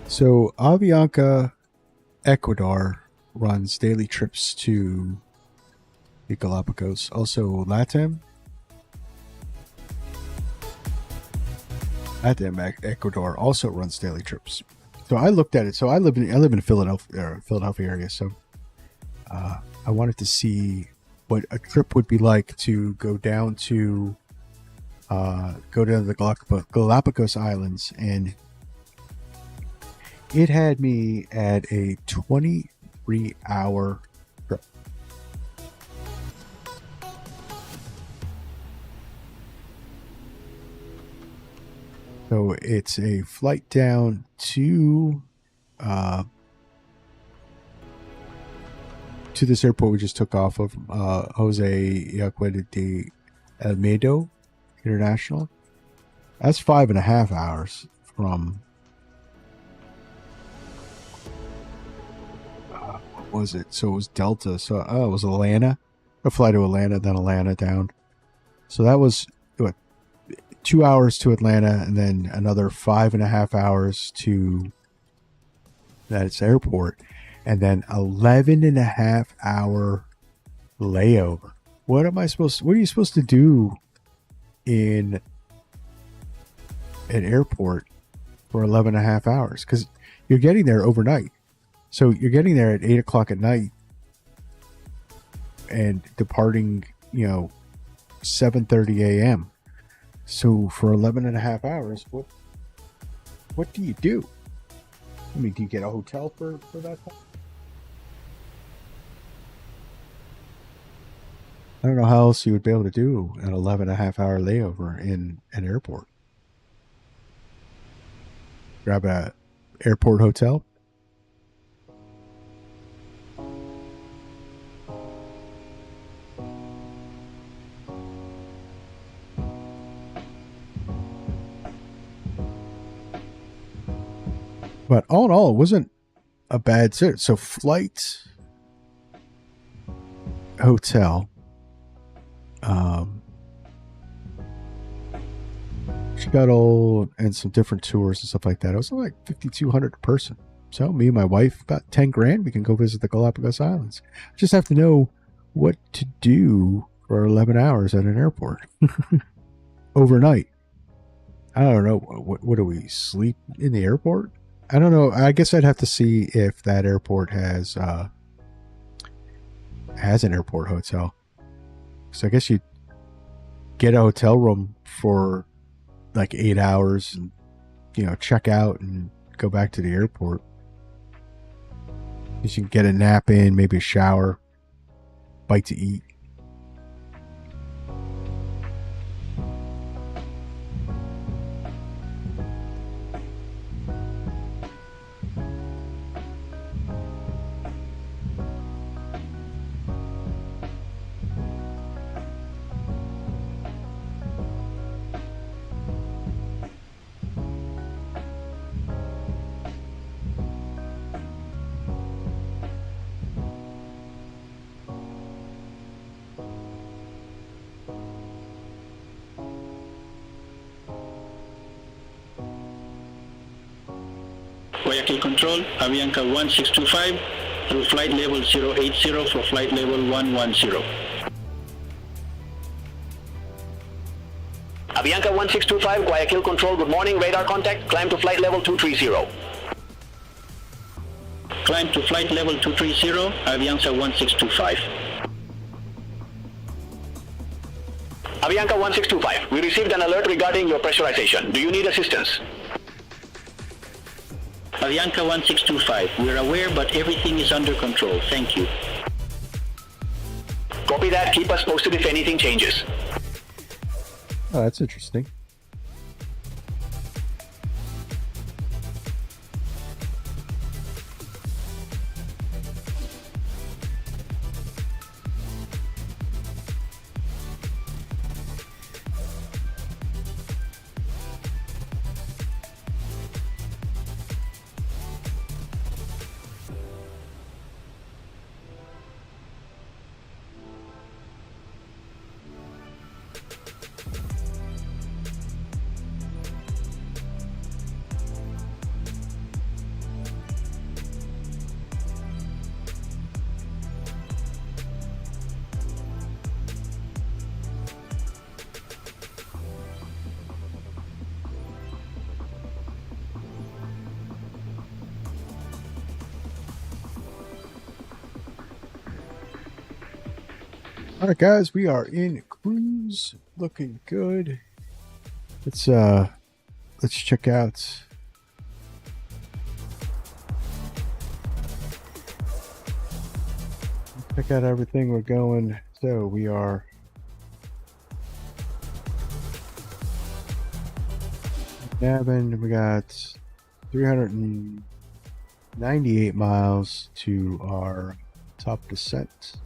So Avianca, Ecuador runs daily trips to the Galapagos. Also LATAM, Ecuador also runs daily trips. So I looked at it. So I live in the Philadelphia area. So I wanted to see what a trip would be like to go down to the Galapagos Islands, and it had me at a 23-hour trip. So it's a flight down to this airport we just took off of, Jose Yacueta de Almeida International. That's 5.5 hours from what was it? So it was Delta. So it was Atlanta. A fly to Atlanta, then Atlanta down. So that was what, 2 hours to Atlanta, and then another 5.5 hours to that airport, and then 11.5 hour layover. What are you supposed to do in an airport for 11.5 hours? Because you're getting there overnight. So you're getting there at 8 o'clock at night and departing, 7:30 a.m. So for 11 and a half hours, what do you do? I mean, do you get a hotel for that time? I don't know how else you would be able to do an 11 and a half hour layover in an airport. Grab a airport hotel. But all in all, it wasn't a bad sit. So flight, hotel, shuttle, and some different tours and stuff like that. It was like $5,200 a person. So me and my wife, about 10 grand, we can go visit the Galapagos Islands. Just have to know what to do for 11 hours at an airport overnight. I don't know. What do we sleep in the airport? I don't know. I guess I'd have to see if that airport has an airport hotel. So I guess you'd get a hotel room for like 8 hours and, check out and go back to the airport. You can get a nap in, maybe a shower, bite to eat. Guayaquil Control, Avianca 1625, through flight level 080 for flight level 110. Avianca 1625, Guayaquil Control, good morning. Radar contact, climb to flight level 230. Climb to flight level 230, Avianca 1625. Avianca 1625, we received an alert regarding your pressurization. Do you need assistance? Avianca 1625, we're aware, but everything is under control. Thank you. Copy that. Keep us posted if anything changes. Oh, that's interesting. All right, guys, we are in cruise, looking good. Let's check out. Check out everything we're going. So we are Gavin. We got 398 miles to our top descent.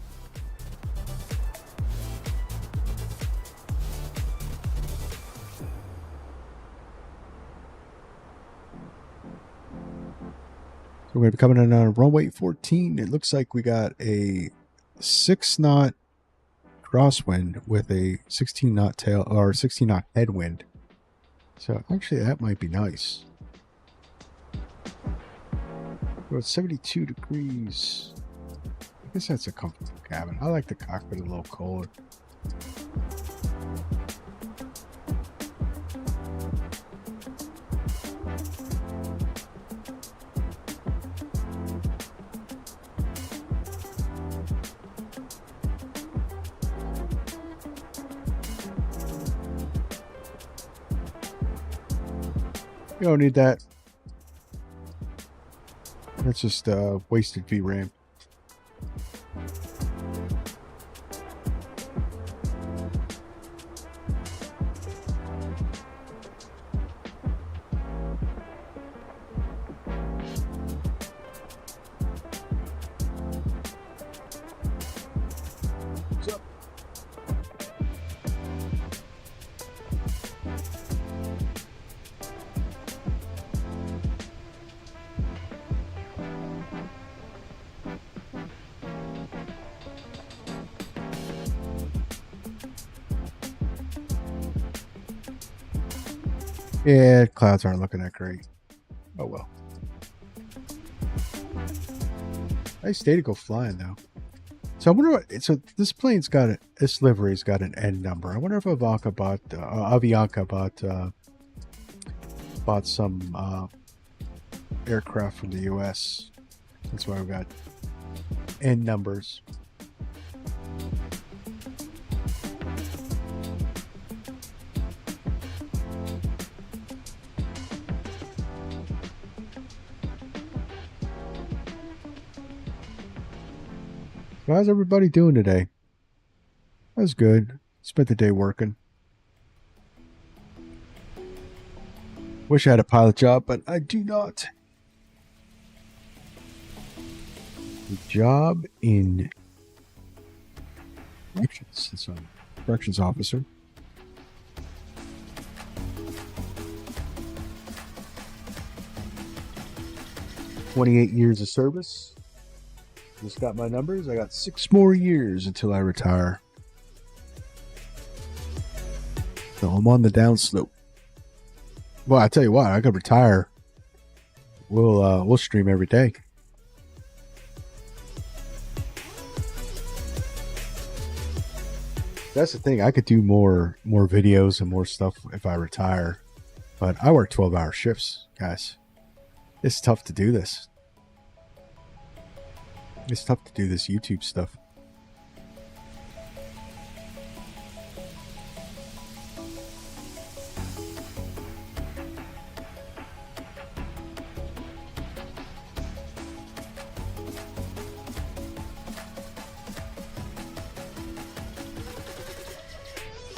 So we're going to be coming in on runway 14. It looks like we got a 6-knot crosswind with a 16-knot tail or 16-knot headwind. So actually that might be nice. We're at 72 degrees. I guess that's a comfortable cabin. I like the cockpit a little colder. You don't need that. That's just wasted VRAM. Yeah, clouds aren't looking that great. Oh well. Nice day to go flying though. So I wonder what. So this plane's got it. This livery's got an N number. I wonder if Avianca bought some aircraft from the U.S. That's why we got N numbers. How's everybody doing today? That was good. Spent the day working. Wish I had a pilot job, but I do not. A job in corrections. That's a corrections officer. $28 years of service. Just got my numbers. I got 6 more years until I retire. So I'm on the downslope. Well, I tell you what, I could retire. We'll stream every day. That's the thing. I could do more videos and more stuff if I retire. But I work 12-hour shifts, guys. It's tough to do this. It's tough to do this YouTube stuff.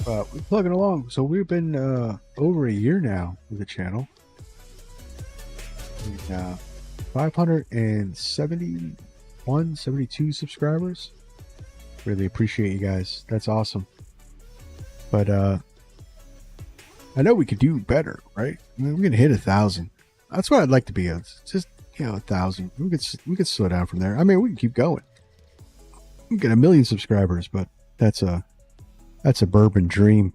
We're plugging along. So we've been over a year now with the channel. And, 571, 72 subscribers. Really appreciate you guys. That's awesome. But I know we could do better, right? I mean, we're gonna hit 1,000. That's what I'd like to be. Just 1,000. We could slow down from there. I mean, we can keep going. We can get 1 million subscribers, but that's a bourbon dream.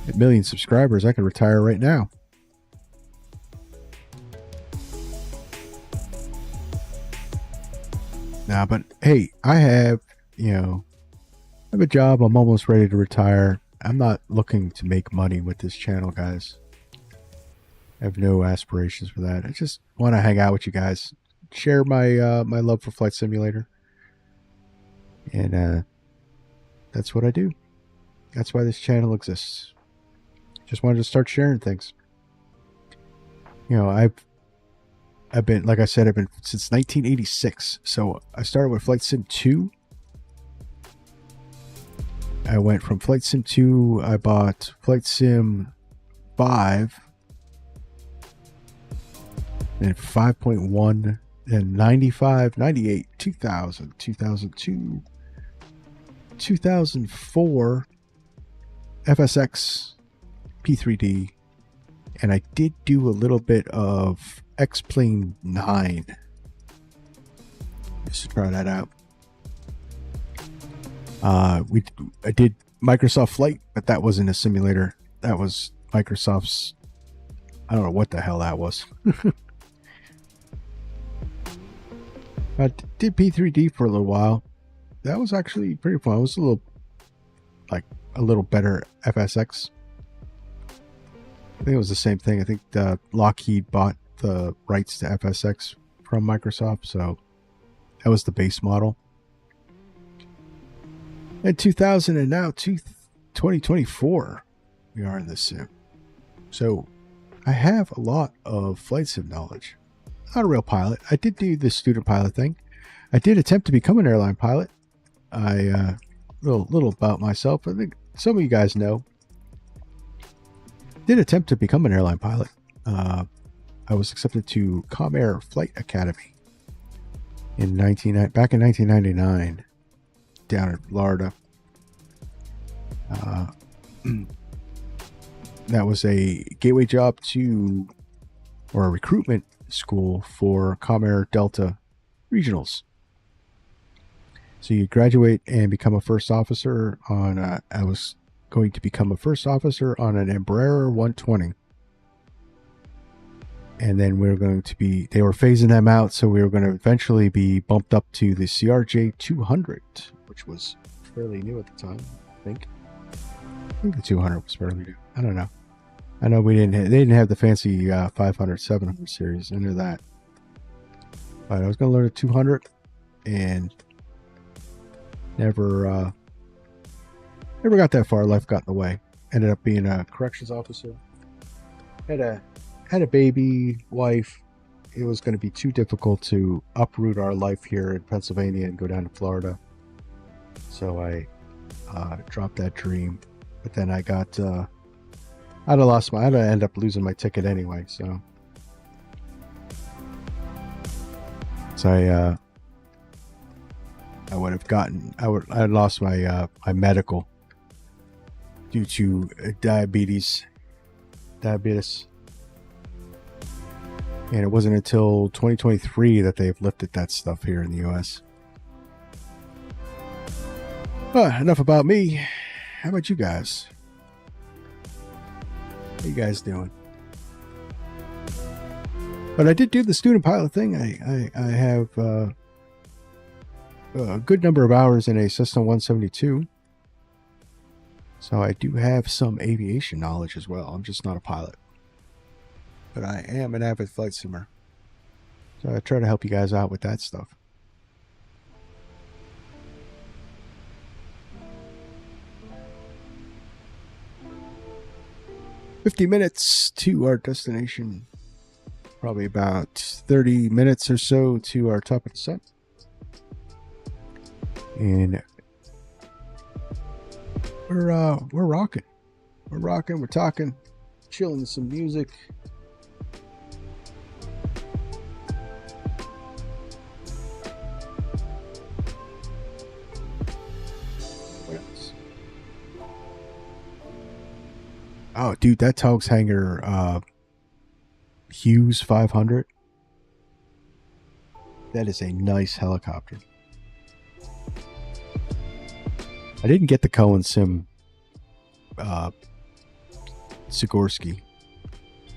At 1 million subscribers, I could retire right now. Nah, but hey, I have a job. I'm almost ready to retire. I'm not looking to make money with this channel, guys. I have no aspirations for that. I just want to hang out with you guys, share my my love for Flight Simulator, and that's what I do. That's why this channel exists. Just wanted to start sharing things. I've been, like I said, I've been since 1986. So I started with Flight Sim 2. I went from Flight Sim 2, I bought Flight Sim 5, then 5.1, then 95, 98, 2000, 2002, 2004, FSX, P3D, and I did do a little bit of X-Plane 9 just to try that out. I did Microsoft Flight, but that wasn't a simulator. That was Microsoft's. I don't know what the hell that was. I did P3D for a little while. That was actually pretty fun. It was a little better FSX. I think it was the same thing. I think Lockheed bought the rights to FSX from Microsoft, so that was the base model. And 2000 and now 2024, we are in this sim. So I have a lot of flight sim knowledge. Not a real pilot. I did do the student pilot thing. I did attempt to become an airline pilot. I little about myself. I think some of you guys know. Did attempt to become an airline pilot. I was accepted to Comair Flight Academy back in 1999 down in Florida. That was a gateway job or a recruitment school for Comair Delta regionals. So you graduate and become a first officer on I was going to become a first officer on an Embraer 120. And then they were phasing them out, so we were going to eventually be bumped up to the CRJ 200, which was fairly new at the time, I think the 200 was fairly new. I don't know. I know they didn't have the fancy 500, 700 series. I knew that. But I was going to learn a 200 and never got that far. Life got in the way. Ended up being a corrections officer. Had a baby, wife. It was going to be too difficult to uproot our life here in Pennsylvania and go down to Florida. So I dropped that dream. But then I got, I'd end up losing my ticket anyway. So I lost my medical due to diabetes. And it wasn't until 2023 that they've lifted that stuff here in the U.S. Enough about me. How about you guys? How you guys doing? But I did do the student pilot thing. I have a good number of hours in a Cessna 172. So I do have some aviation knowledge as well. I'm just not a pilot. But I am an avid flight simmer. So I try to help you guys out with that stuff. $50 minutes to our destination. Probably about 30 minutes or so to our top of the set. And we're rocking. We're rocking, we're talking, chilling with some music. Oh, dude, that Togs Hanger Hughes 500. That is a nice helicopter. I didn't get the Cohen Sim Sikorsky.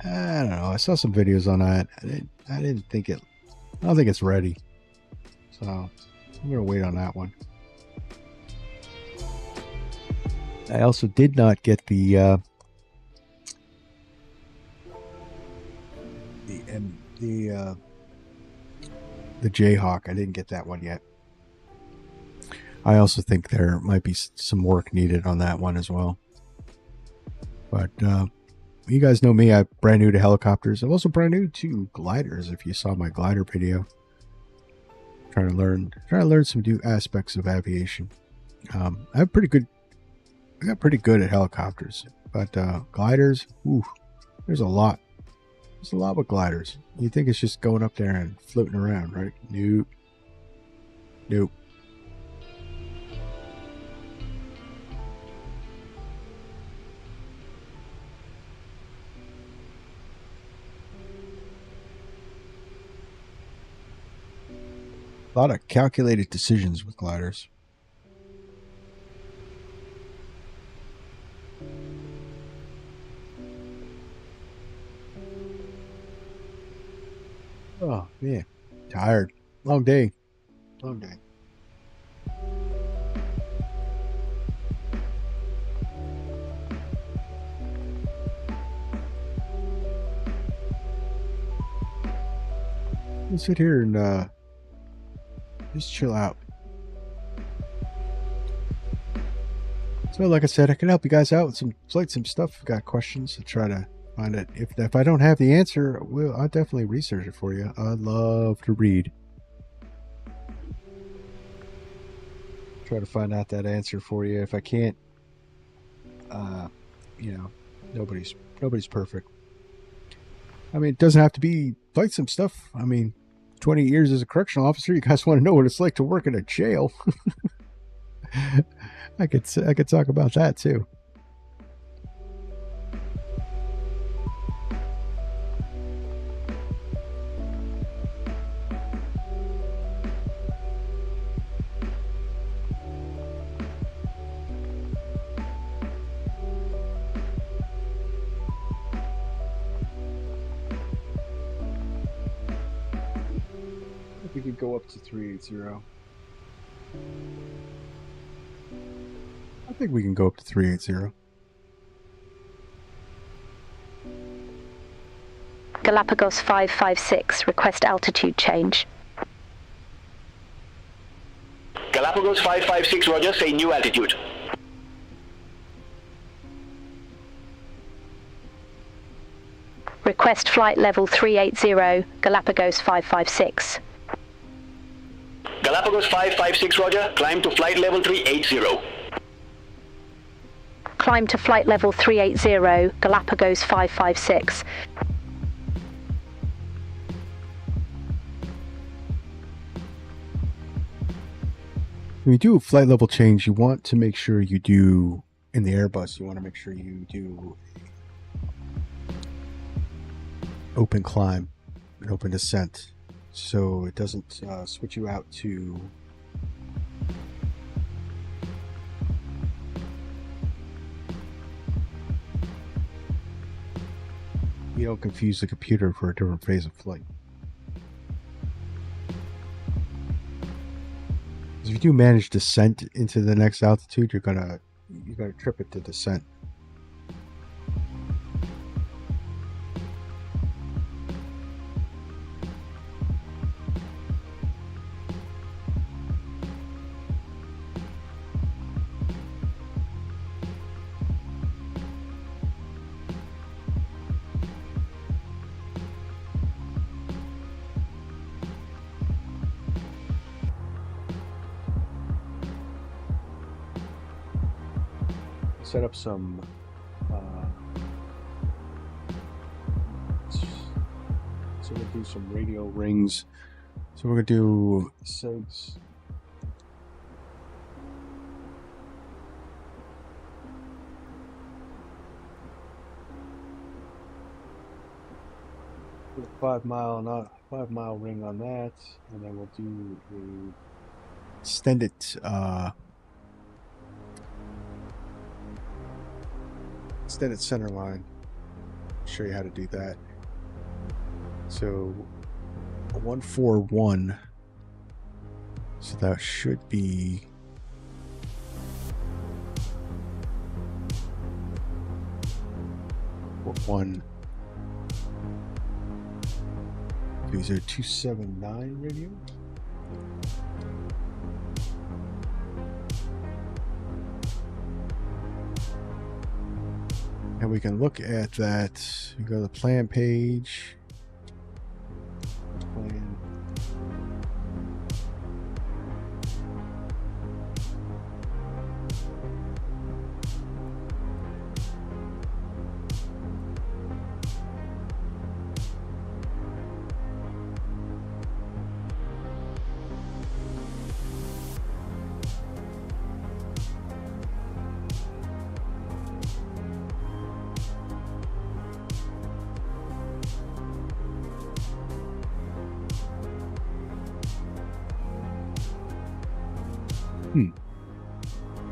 I don't know. I saw some videos on that. I don't think it's ready. So I'm gonna wait on that one. I also did not get the Jayhawk. I didn't get that one yet. I also think there might be some work needed on that one as well. But you guys know me. I'm brand new to helicopters. I'm also brand new to gliders. If you saw my glider video, trying to learn some new aspects of aviation. I got pretty good at helicopters, but gliders. Ooh, there's a lot. There's a lot with gliders. You think it's just going up there and floating around, right? Nope. Nope. A lot of calculated decisions with gliders. Oh, man. Tired. Long day. Long day. Let's sit here and just chill out. So like I said, I can help you guys out with some stuff. If you got questions, I try to Find it. If I don't have the answer, I'll definitely research it for you. I love to read. Try to find out that answer for you. If I can't, nobody's perfect. I mean, it doesn't have to be flight sim stuff. I mean, 20 years as a correctional officer, you guys want to know what it's like to work in a jail. I could talk about that too. We could go up to 380. I think we can go up to 380. Galapagos 556, request altitude change. Galapagos 556, roger, say new altitude. Request flight level 380, Galapagos 556. Galapagos 556, roger, climb to flight level 380. Climb to flight level 380, Galapagos 556. When you do a flight level change, you want to make sure you do, in the Airbus, you want to make sure you do open climb and open descent, so it doesn't switch you out to you don't confuse the computer for a different phase of flight. If you do manage descent into the next altitude, you're gonna trip it to descent. Set up some so we'll do some radio rings. So we're gonna do SEGS. Put a 5 mile ring on that, and then we'll do a extended extended center line. I'll show you how to do that. So a 141. So that should be one. These are 279 radio. And we can look at that. You go to the plan page. Plan.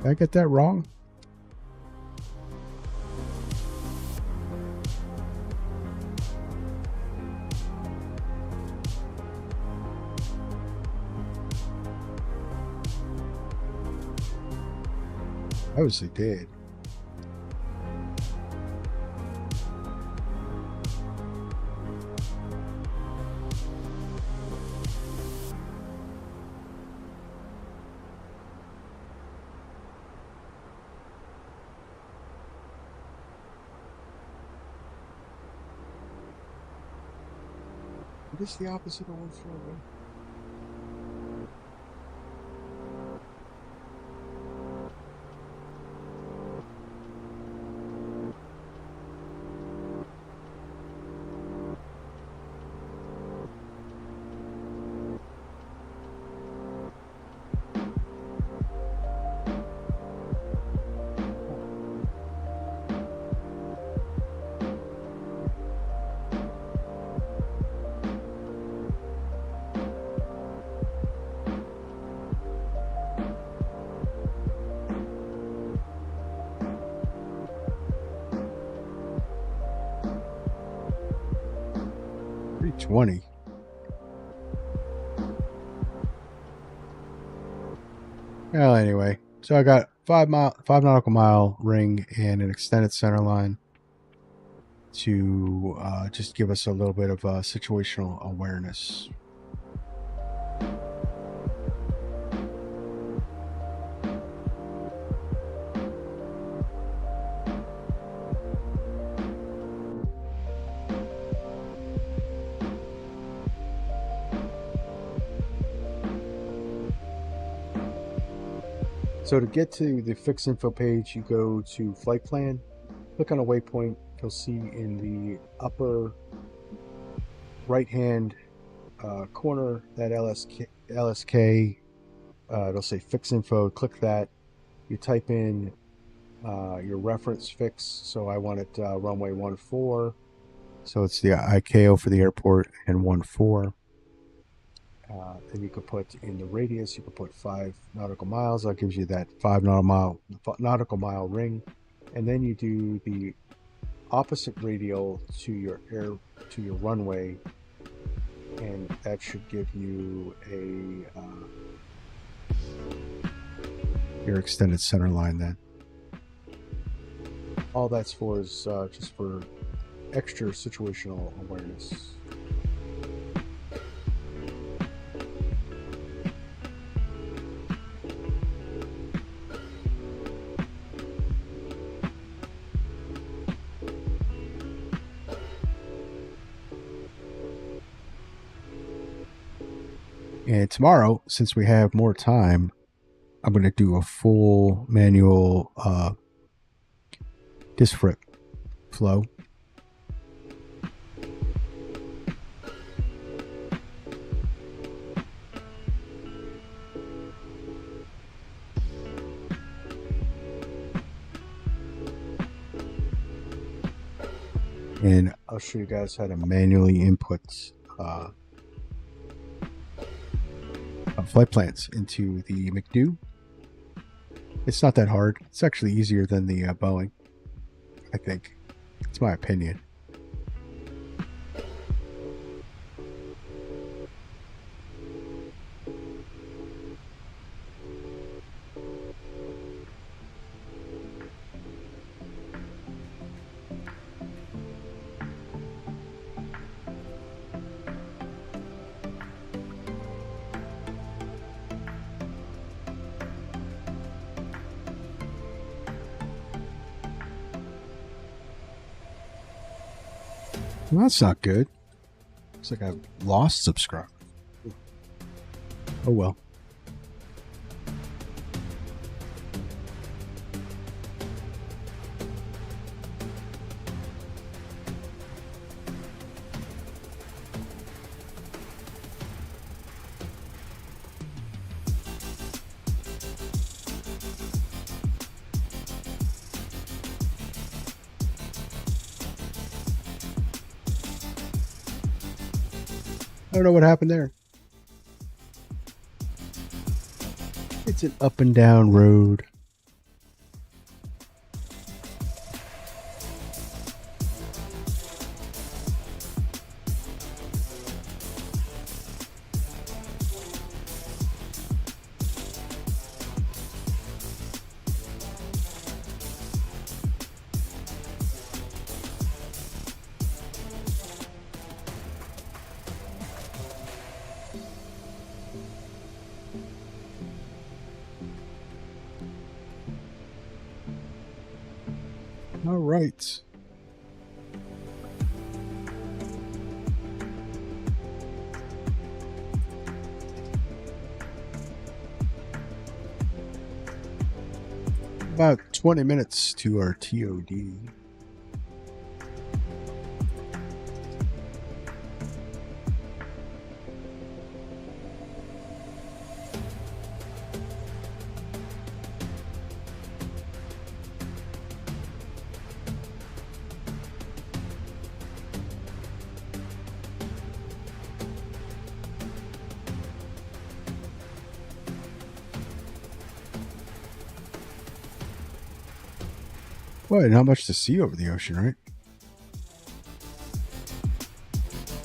Did I get that wrong? I obviously did. What is the opposite of 140? $320. Well, anyway, so I got 5 nautical mile ring and an extended center line to just give us a little bit of situational awareness. So to get to the fixed info page, you go to flight plan, click on a waypoint. You'll see in the upper right hand corner that LSK, it'll say fix info. Click that. You type in your reference fix. So I want it runway 14. So it's the ICAO for the airport and 14. Then you could put in the radius, you could put 5 nautical miles. That gives you that 5 nautical mile ring. And then you do the opposite radial to your runway, and that should give you your extended center line. Then all that's for is just for extra situational awareness. And tomorrow, since we have more time, I'm going to do a full manual disc flow. And I'll show you guys how to manually input flight plans into the McDo. It's not that hard. It's actually easier than the Boeing, I think. It's my opinion. Well, that's not good. Looks like I've lost subscribers. Oh well. I don't know what happened there. It's an up and down road. All right. About 20 minutes to our TOD. Well, and not much to see over the ocean, right?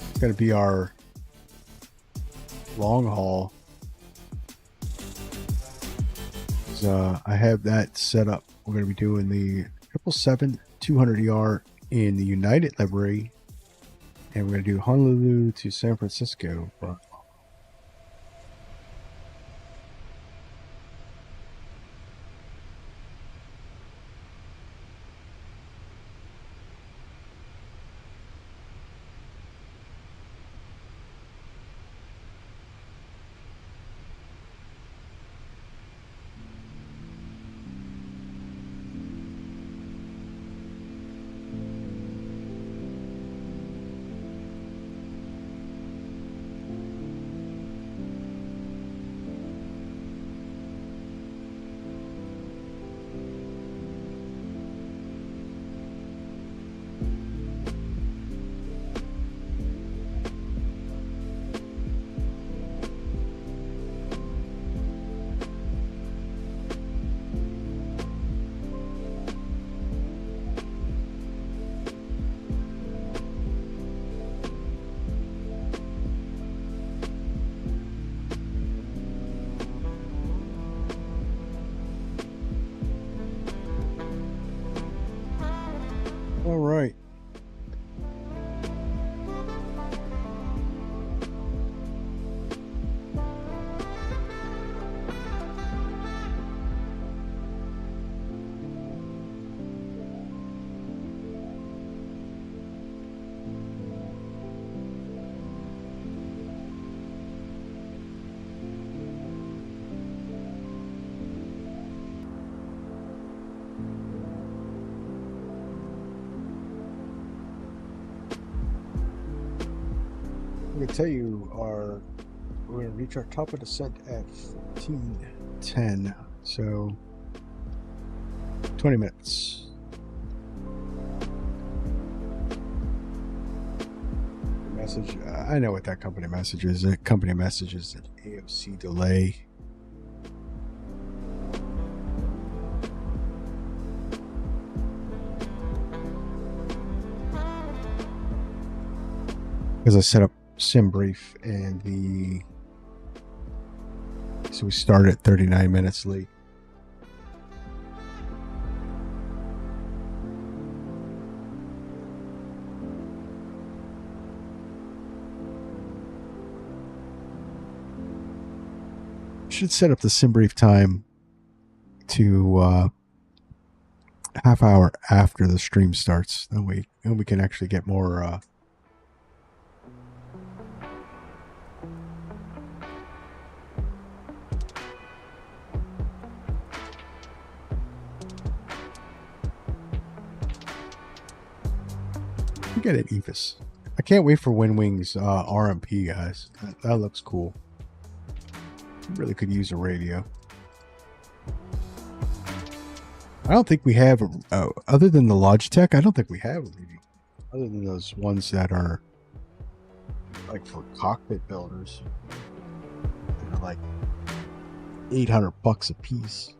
It's going to be our long haul. So I have that set up. We're going to be doing the 777-200ER in the United Livery, and we're going to do Honolulu to San Francisco. All right. I'm going to tell you we're going to reach our top of descent at 14:10, so 20 minutes. Message, I know what that company message is. The company message is an AOC delay. Because I set up sim brief and so we started at 39 minutes late. Should set up the sim brief time to half hour after the stream starts. Then we can actually get more get it, Evis. I can't wait for WinWing's RMP, guys. That looks cool. Really could use a radio. I don't think we have, other than the Logitech, I don't think we have a radio. Other than those ones that are like for cockpit builders. They're like $800 a piece.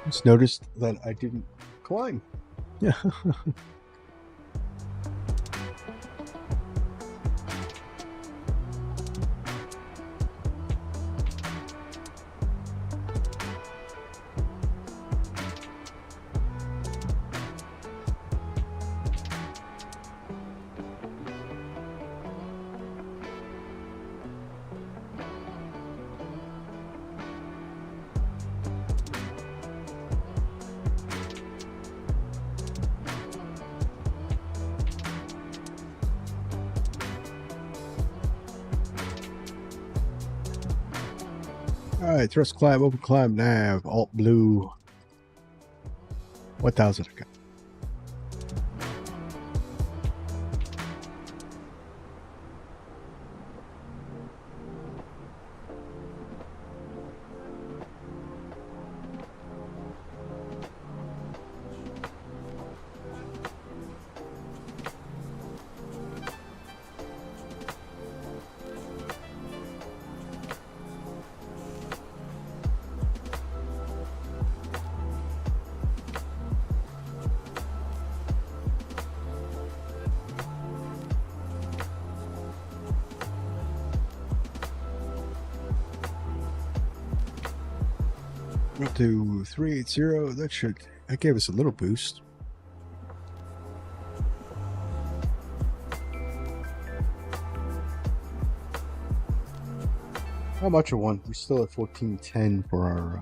Just noticed that I didn't climb. Yeah. All right, thrust climb, open climb, nav, alt blue. 1,000 again. Up to 380. That gave us a little boost. How much of one? We're still at 1410 for our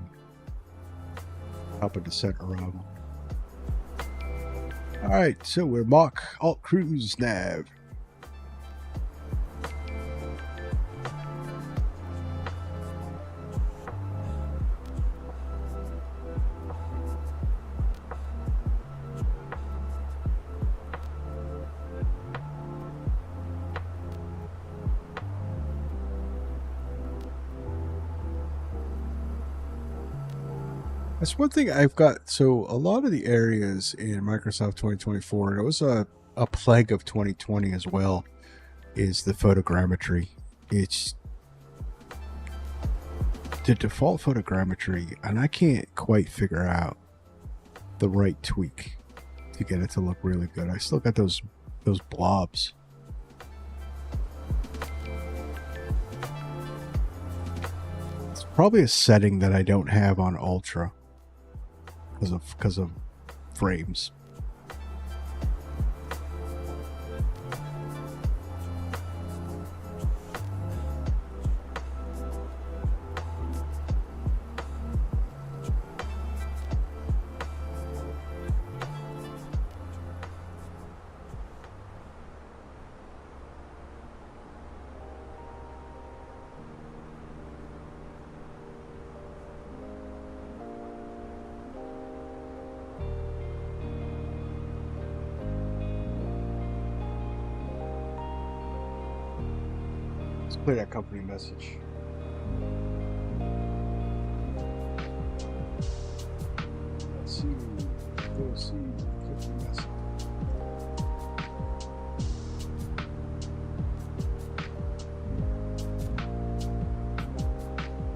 top of descent arrival. All right, so we're Mach alt cruise nav. That's one thing I've got. So a lot of the areas in Microsoft 2024, and it was a plague of 2020 as well, is the photogrammetry. It's the default photogrammetry, and I can't quite figure out the right tweak to get it to look really good. I still got those blobs. It's probably a setting that I don't have on Ultra. Because of frames. Play that company message. Let's see. Go see company message.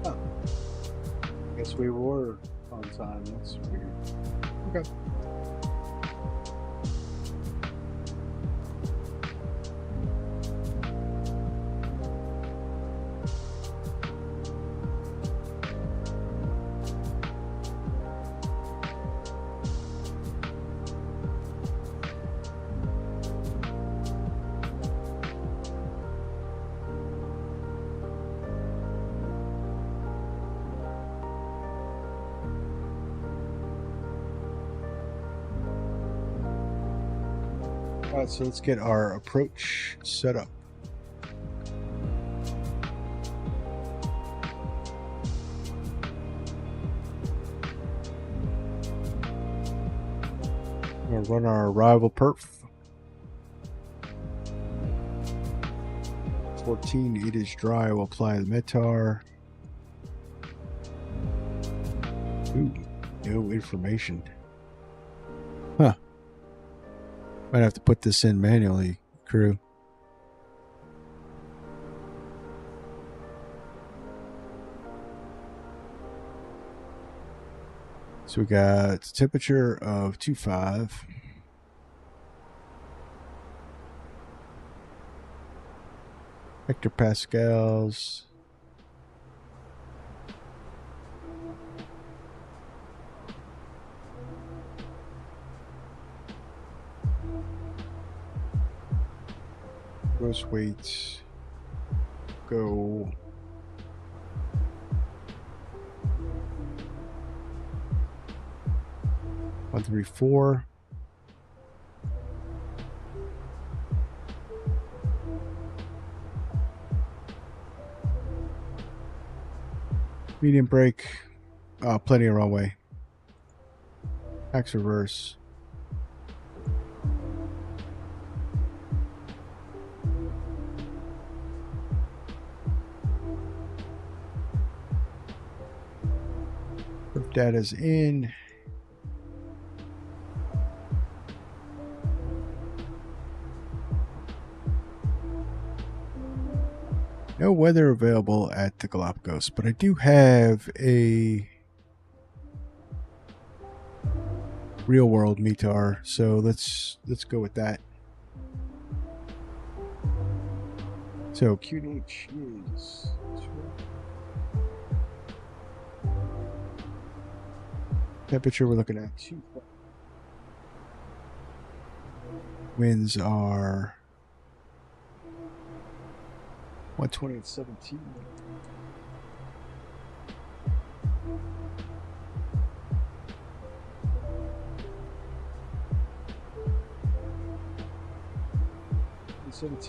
Oh. Guess we were on time. That's weird. Okay. Alright, so let's get our approach set up. We're going to run our arrival perf. 14, it is dry. We'll apply the METAR. Ooh, no information. Huh. Might have to put this in manually, crew. So we got temperature of 25. Hectopascals. Gross weight. Go. One, 3, 4. Medium brake. Plenty of runway. Tax reverse. Proof data's in. No weather available at the Galapagos, but I do have a real world METAR, so let's go with that. So QNH is temperature we're looking at 2. Winds are 120 and 17.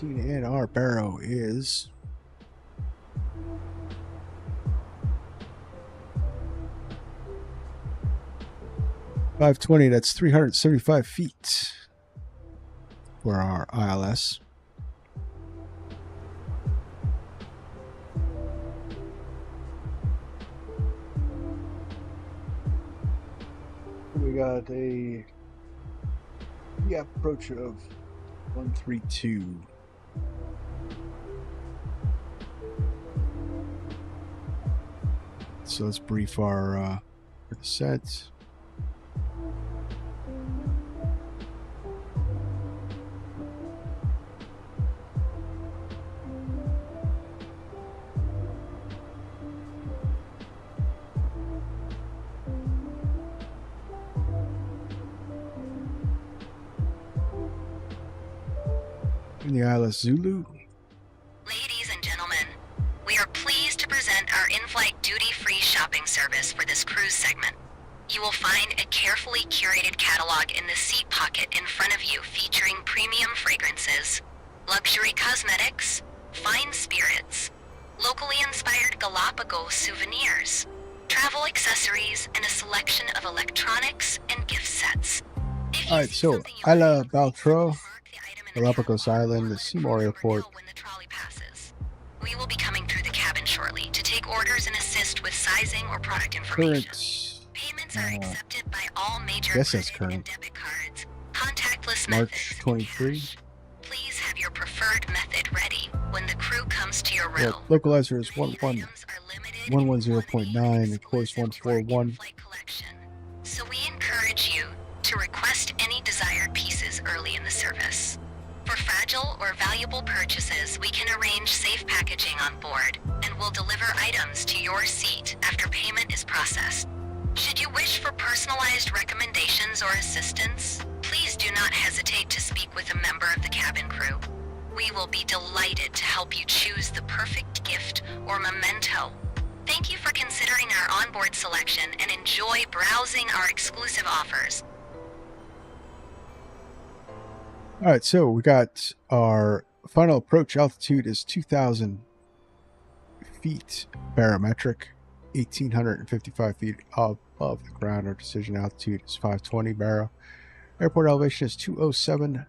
And our barrow is $520. That's 375 feet for our ILS. We got a approach of 132. So let's brief our descent. In the ILS Zulu. Ladies and gentlemen, we are pleased to present our in-flight duty-free shopping service for this cruise segment. You will find a carefully curated catalog in the seat pocket in front of you featuring premium fragrances, luxury cosmetics, fine spirits, locally inspired Galapagos souvenirs, travel accessories, and a selection of electronics and gift sets. If you All right, see so something you Isla like, Baltro, mark the item in the Galapagos catalog Island, the below Seymour and Airport. when the trolley passes. We will be coming through the cabin shortly to take orders and assist with sizing or product information. Current. Payments are accepted by all major Guess that's credit and current. debit cards, contactless March methods, and 23. cash. Please have your preferred method ready when the crew comes to your room. Well, localizer is Many 11 items are limited 110.9, and of course exclusive to our 141. in-flight collection. So we encourage you to request any desired pieces early in the service. For fragile or valuable purchases, we can arrange safe packaging on board and will deliver items to your seat after payment is processed. Should you wish for personalized recommendations or assistance, please do not hesitate to speak with a member of the cabin crew. We will be delighted to help you choose the perfect gift or memento. Thank you for considering our onboard selection and enjoy browsing our exclusive offers. All right, so we got our final approach altitude is 2,000 feet barometric, 1,855 feet above the ground. Our decision altitude is 520 baro. Airport elevation is 207.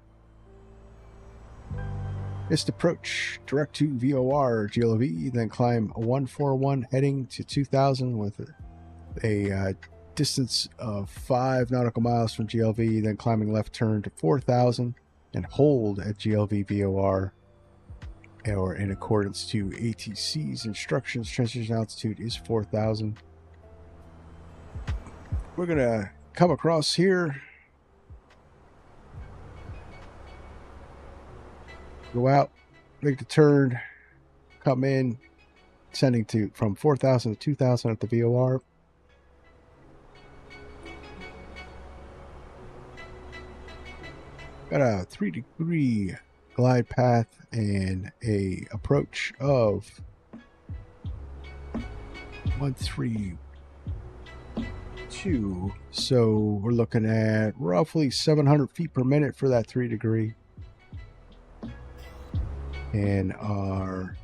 Missed approach direct to VOR GLV, then climb 141 heading to 2,000 with a distance of 5 nautical miles from GLV, then climbing left turn to 4,000 and hold at GLV VOR or in accordance to ATC's instructions. Transition altitude is 4,000. We're gonna come across here, go out, make the turn, come in, sending to from 4,000 to 2,000 at the VOR. Got a 3-degree glide path and a approach of 132. So we're looking at roughly 700 feet per minute for that 3-degree. And our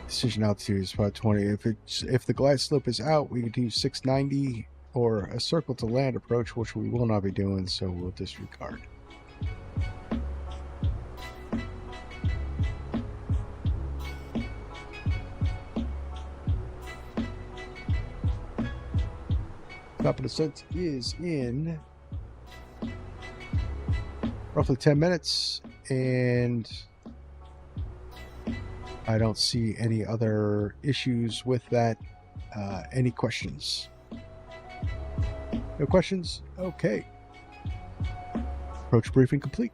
Decision altitude is about 20. If the glide slope is out, we could do 690 or a circle to land approach, which we will not be doing, so we'll disregard. Top of descent is in roughly 10 minutes, and I don't see any other issues with that. Any questions? No questions? Okay. Approach briefing complete.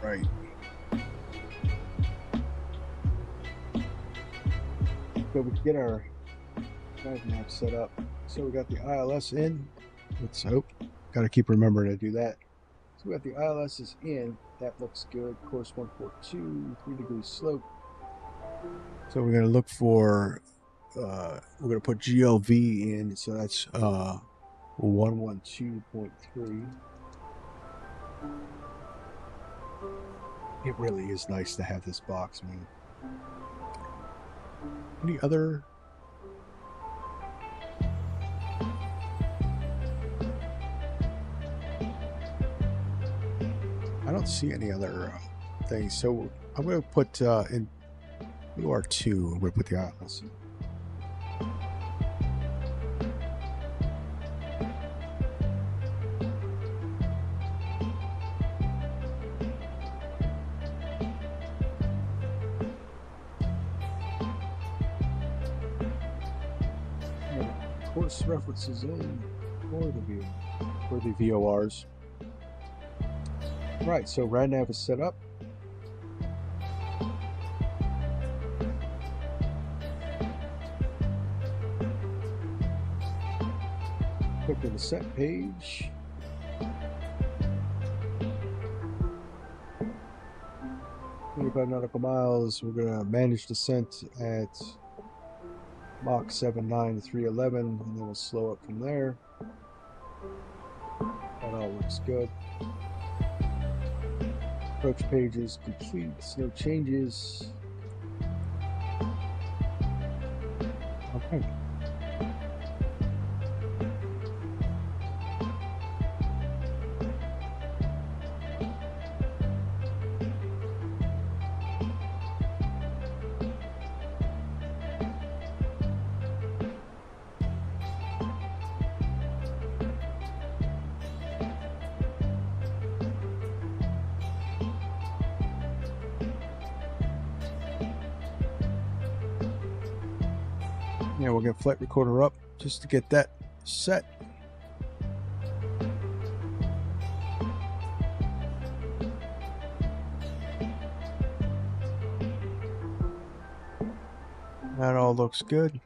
Right. So we can get our guide map set up. So we got the ILS in. Let's hope. Got to keep remembering to do that. So we got the ILS is in. That looks good. Course 142, 3-degree slope. So we're going to look for, we're going to put GLV in. So that's 112.3. It really is nice to have this box, man. Any other? I don't see any other things. So I'm going to put in UR2, I'm going to put the ILS in. Course references in for the VORs. Right, so RadNav is set up. Click to the set page. "25 nautical miles. We're going to manage descent at Mach 79 to 311, and then we'll slow up from there. That all looks good. Approach page is complete. No changes. Okay. Yeah, we'll get flight recorder up just to get that set. That all looks good.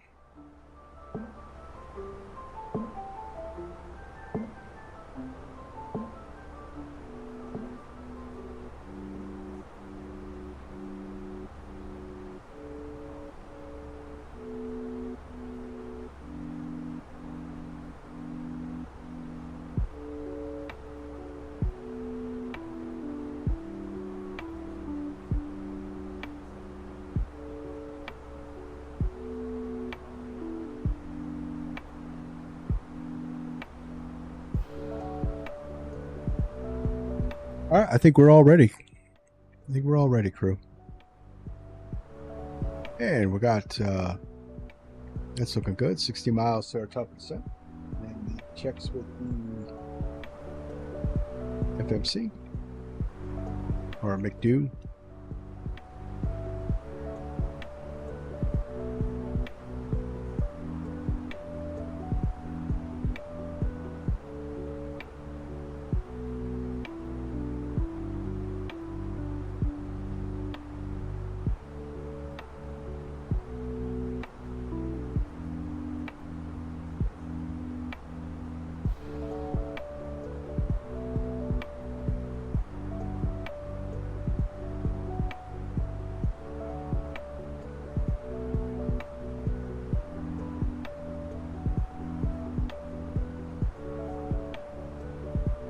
All right, I think we're all ready. Crew. And we got, that's looking good. 60 miles to our top of descent. And the checks with the FMC or McDo.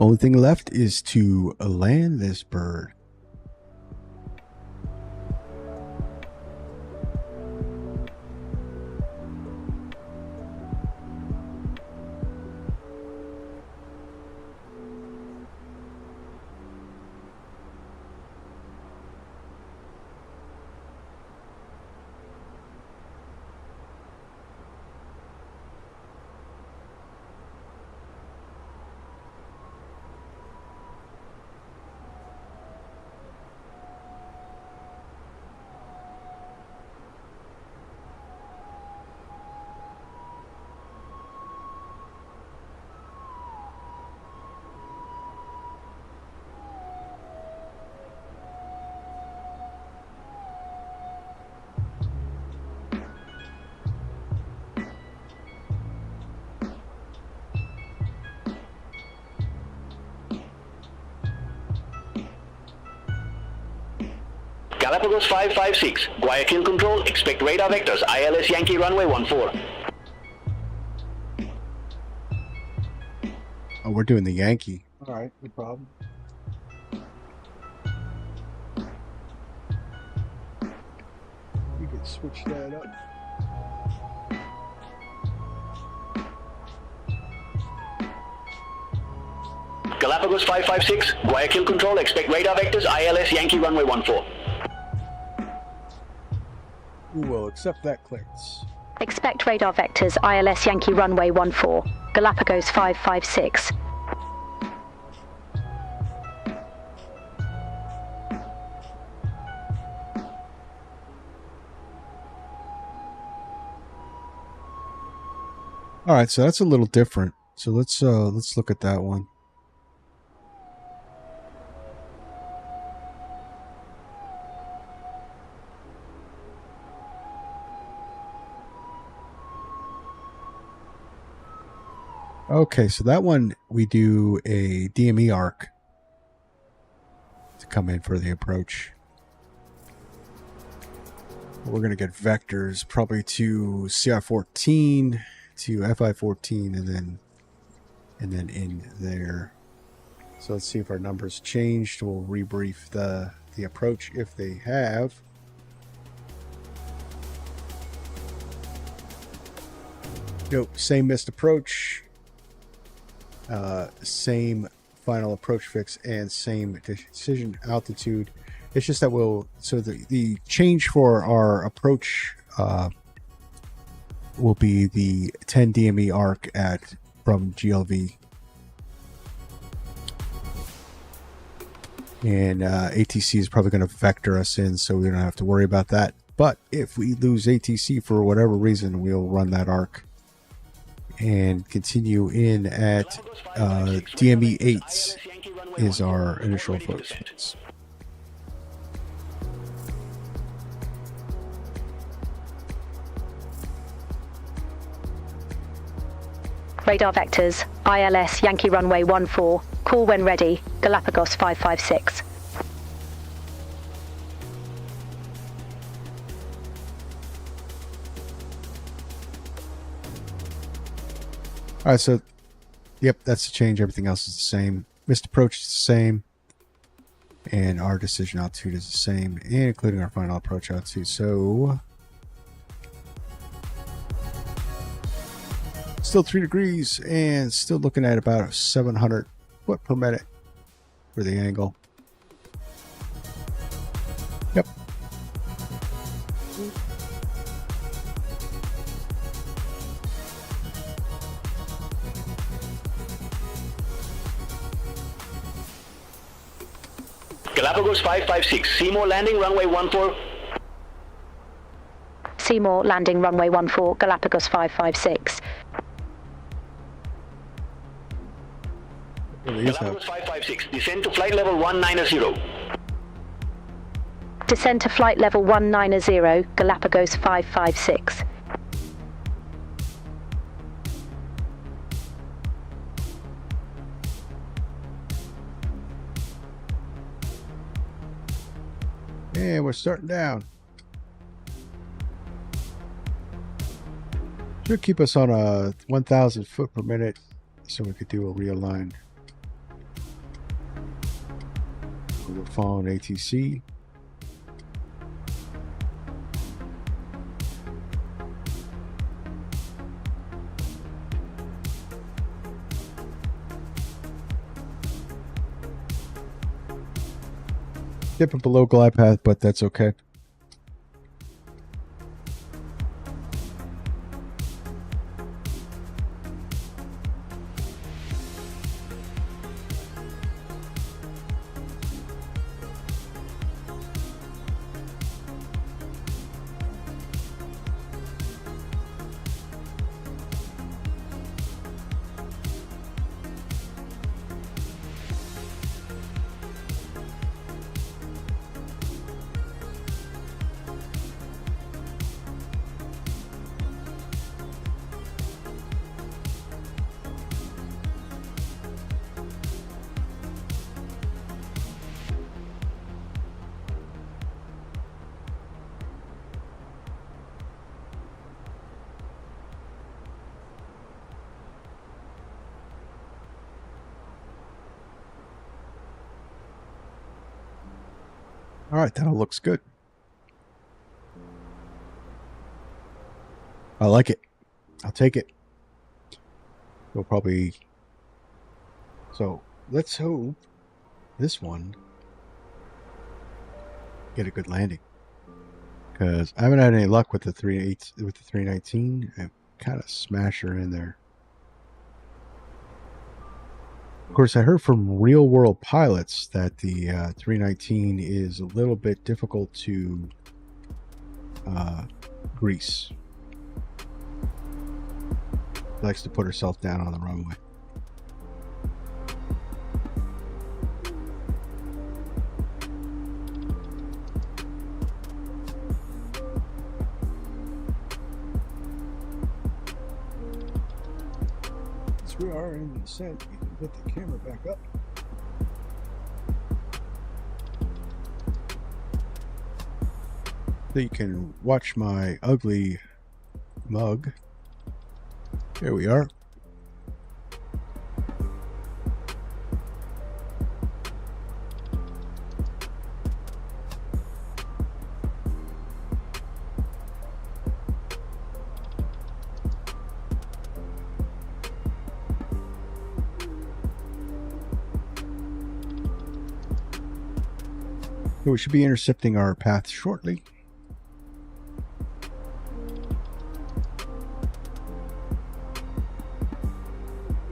Only thing left is to land this bird. Galapagos 556, Guayaquil control, expect radar vectors, ILS Yankee runway 14. Oh, we're doing the Yankee. All right, no problem. You can switch that up. Galapagos 556, Guayaquil control, expect radar vectors, ILS Yankee runway 14. We will accept that clearance. Expect radar vectors ILS Yankee runway 14, Galapagos 556. All right, so that's a little different. So let's look at that one. Okay, so that one we do a DME arc to come in for the approach. We're going to get vectors probably to CI-14, to FI-14, and then in there. So let's see if our numbers changed. We'll rebrief the approach if they have. Nope, same missed approach. Same final approach fix and same decision altitude. It's just that so the change for our approach will be the 10 DME arc from GLV. And ATC is probably going to vector us in, so we don't have to worry about that. But if we lose ATC for whatever reason, we'll run that arc and continue in at DME 8 is our initial approach. Radar vectors ILS Yankee runway 14, call when ready, Galapagos 556. All right, so, yep, that's the change. Everything else is the same. Missed approach is the same. And our decision altitude is the same, and including our final approach altitude. So, still 3 degrees, and still looking at about 700 foot per minute for the angle. Yep. Galapagos 556, Seymour landing runway 14. Seymour landing runway 14, Galapagos 556. Galapagos 556, descend to flight level 190. Descend to flight level 190, Galapagos 556. And we're starting down. Should keep us on a 1,000 foot per minute so we could do a realign. We're following ATC. Dipping below glide path, but that's okay. All right, that all looks good. I like it. I'll take it. We'll probably... So, let's hope this one get a good landing. Because I haven't had any luck with the 319. I kind of smash her in there. Of course, I heard from real-world pilots that the 319 is a little bit difficult to grease. Likes to put herself down on the runway. Since we are in the descent, we can put the camera back up. So you can watch my ugly mug. Here we are. So we should be intercepting our path shortly.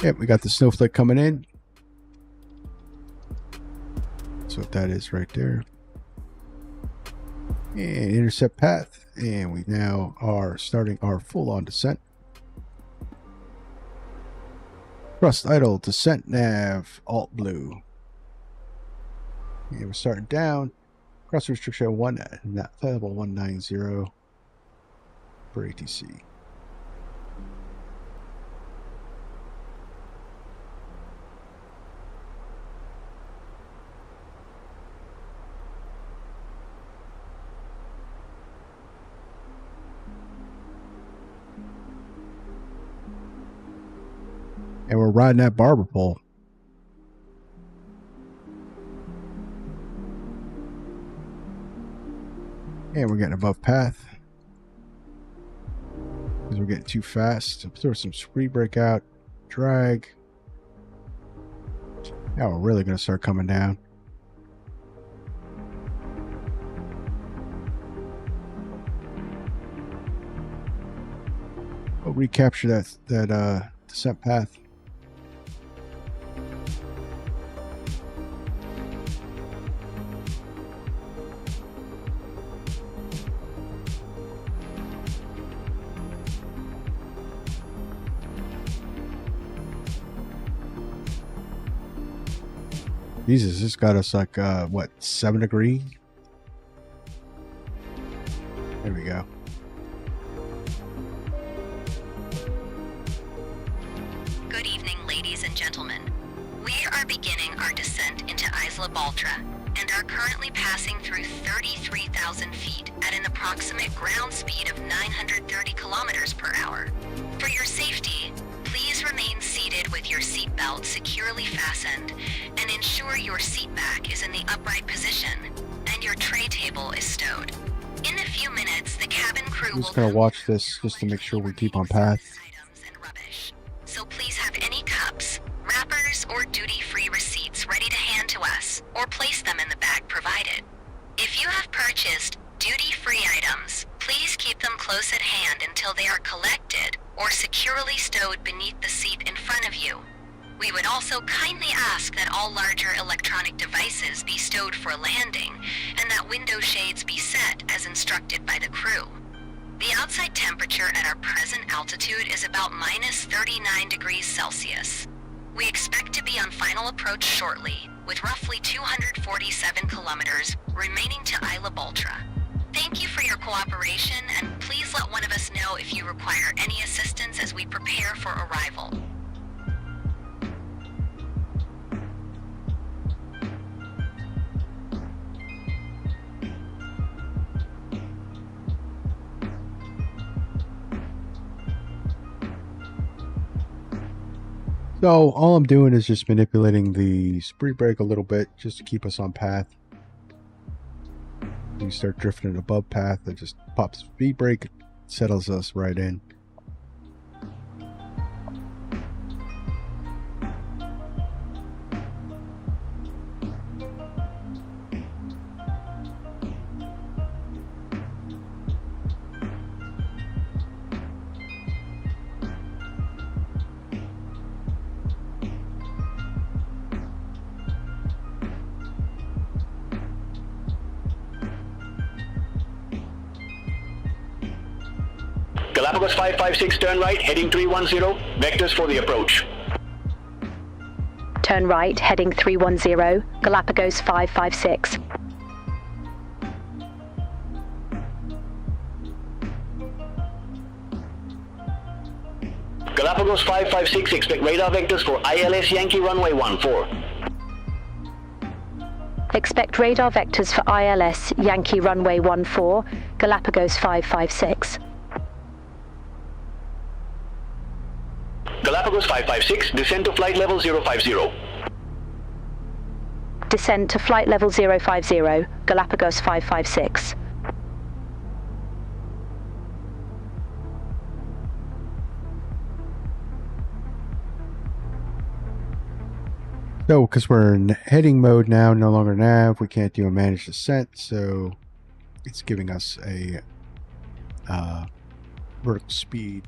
Yep, we got the snowflake coming in. That's what that is right there. And intercept path. And we now are starting our full-on descent. Thrust idle, descent nav, alt blue. And we're starting down. Cross restriction 1, not level 190 for ATC. And we're riding that barber pole. And we're getting above path. Because we're getting too fast. Throw some speed brake out. Drag. Now we're really going to start coming down. We'll recapture that descent path. Jesus, this got us like, what, 7 degrees? There we go. Good evening, ladies and gentlemen. We are beginning our descent into Isla Baltra and are currently passing through 33,000 feet at an approximate ground speed of 930 kilometers per hour. For your safety, please remain seated seated with your seatbelt securely fastened, and ensure your seat back is in the upright position and your tray table is stowed. In a few minutes, the cabin crew I'm will just gonna come watch this just to make sure we keep on path. items and rubbish. So please have any cups, wrappers, or duty-free receipts ready to hand to us, or place them in the bag provided. If you have purchased duty-free items, please keep them close at hand until they are collected or securely stowed beneath the seat in front of you. We would also kindly ask that all larger electronic devices be stowed for landing and that window shades be set as instructed by the crew. The outside temperature at our present altitude is about minus 39 degrees Celsius. We expect to be on final approach shortly, with roughly 247 kilometers remaining to Isla Boltra. Thank you for your cooperation, and please let one of us know if you require any assistance as we prepare for arrival. So all I'm doing is just manipulating the speed brake a little bit just to keep us on path. We start drifting above path, it just pops speed brake, settles us right in. Galapagos 556, turn right, heading 310, vectors for the approach. Turn right, heading 310, Galapagos 556. Galapagos 556, expect radar vectors for ILS Yankee runway 14. Expect radar vectors for ILS Yankee runway 14, Galapagos 556. Galapagos 556, descend to flight level 050. Descend to flight level 050, Galapagos 556. So, because we're in heading mode now, no longer nav, we can't do a managed descent, so it's giving us a vertical speed.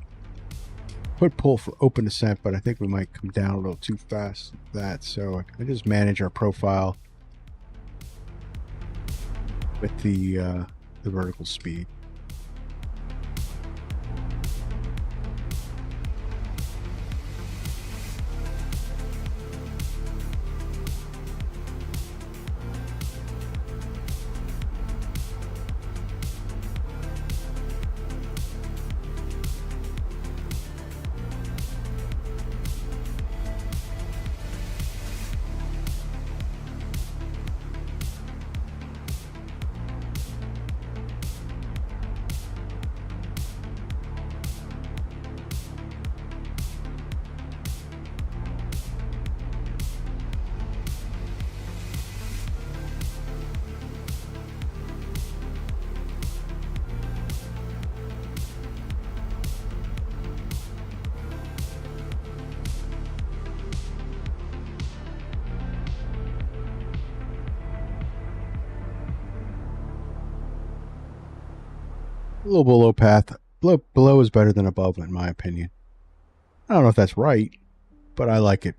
Could pull for open descent, but I think we might come down a little too fast with that, so I just manage our profile with the vertical speed. A little below path. Below is better than above, in my opinion. I don't know if that's right, but I like it.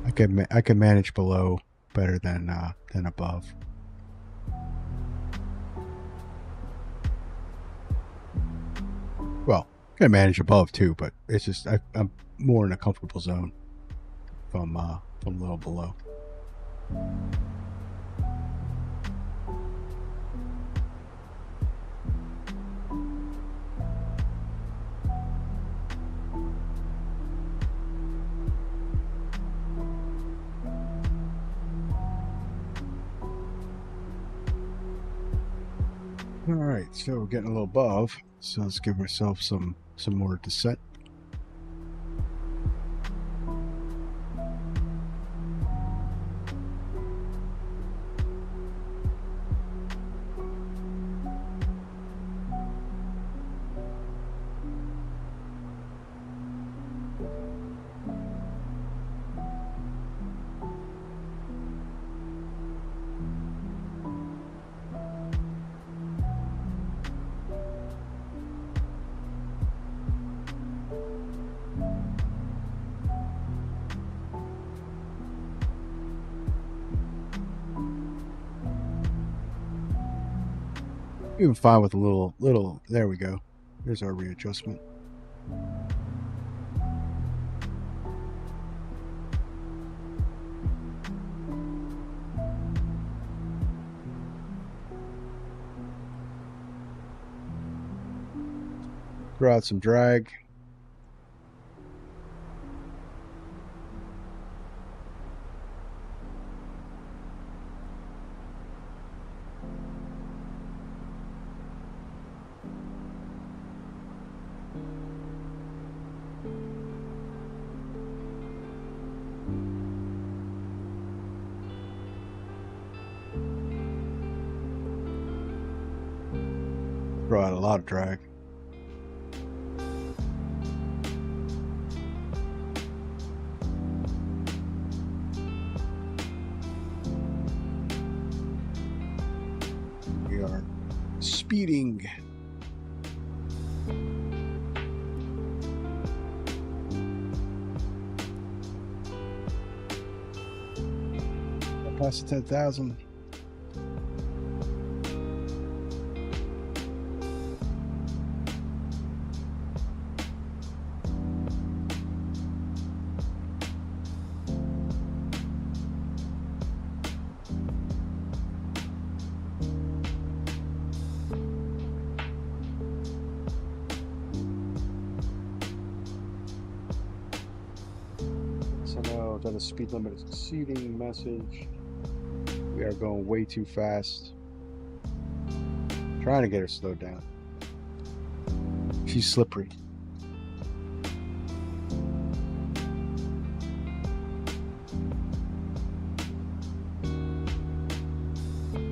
I can manage below better than above. Well, I can manage above too, but it's just I'm more in a comfortable zone from a little below. All right, so we're getting a little above, so let's give ourselves some more descent. Even fine with a little. There we go. There's our readjustment. Throw out some drag. Throw out a lot of drag. We are speeding. Past the 10,000. Somehow that a speed limit is exceeding message. We are going way too fast. Trying to get her slowed down. She's slippery.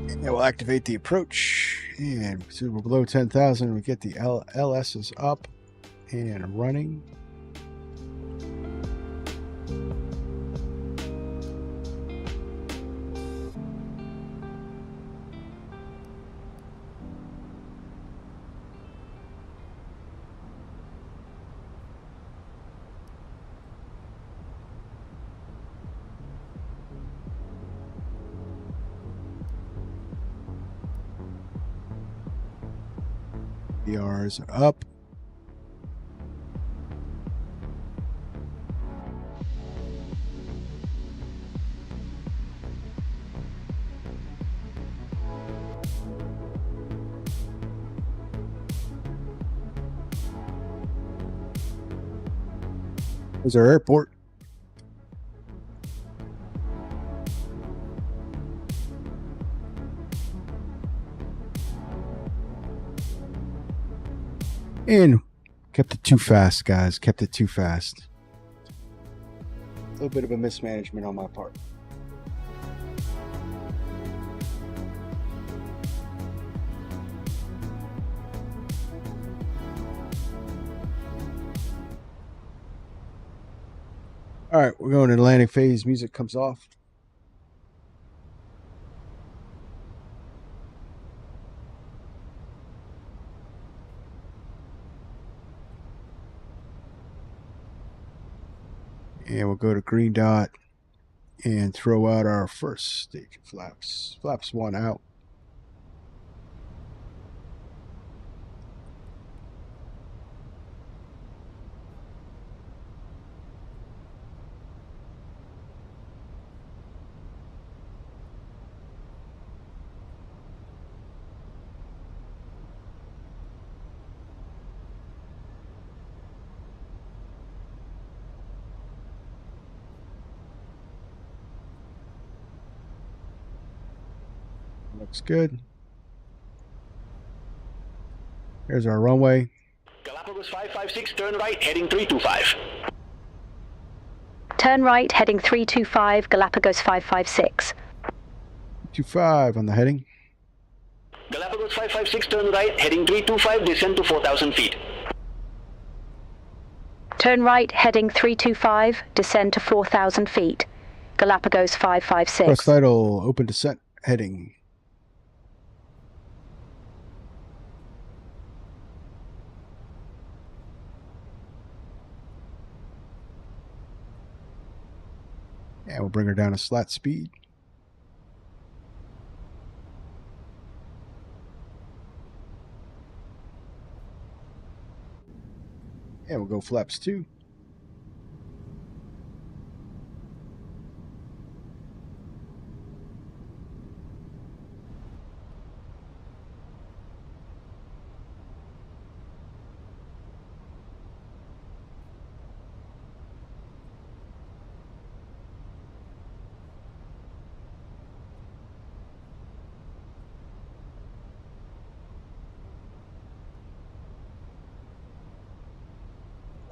And we'll activate the approach. And so we're below 10,000. We get the LSs up and running. BRs are up. There's our airport. And kept it too fast, guys. Kept it too fast. A little bit of a mismanagement on my part. All right, we're going to landing phase. Music comes off. And we'll go to green dot and throw out our first stage of flaps. Flaps 1 out. Looks good. Here's our runway. Galapagos 556, turn right, heading 325. Turn right, heading 325, Galapagos 556. 25 on the heading. Galapagos 556, turn right, heading 325, descend to 4,000 feet. Turn right, heading 325, descend to 4,000 feet. Galapagos 556. Cross tidal, open descent heading. And we'll bring her down to slat speed. And we'll go flaps 2.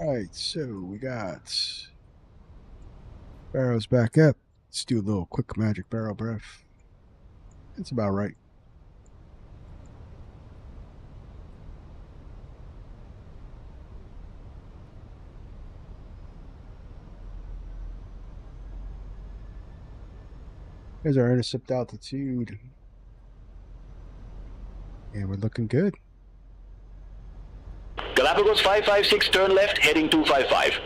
Alright, so we got barrels back up. Let's do a little quick magic barrel breath. That's about right. Here's our intercept altitude. And we're looking good. Galapagos 556, turn left, heading 255.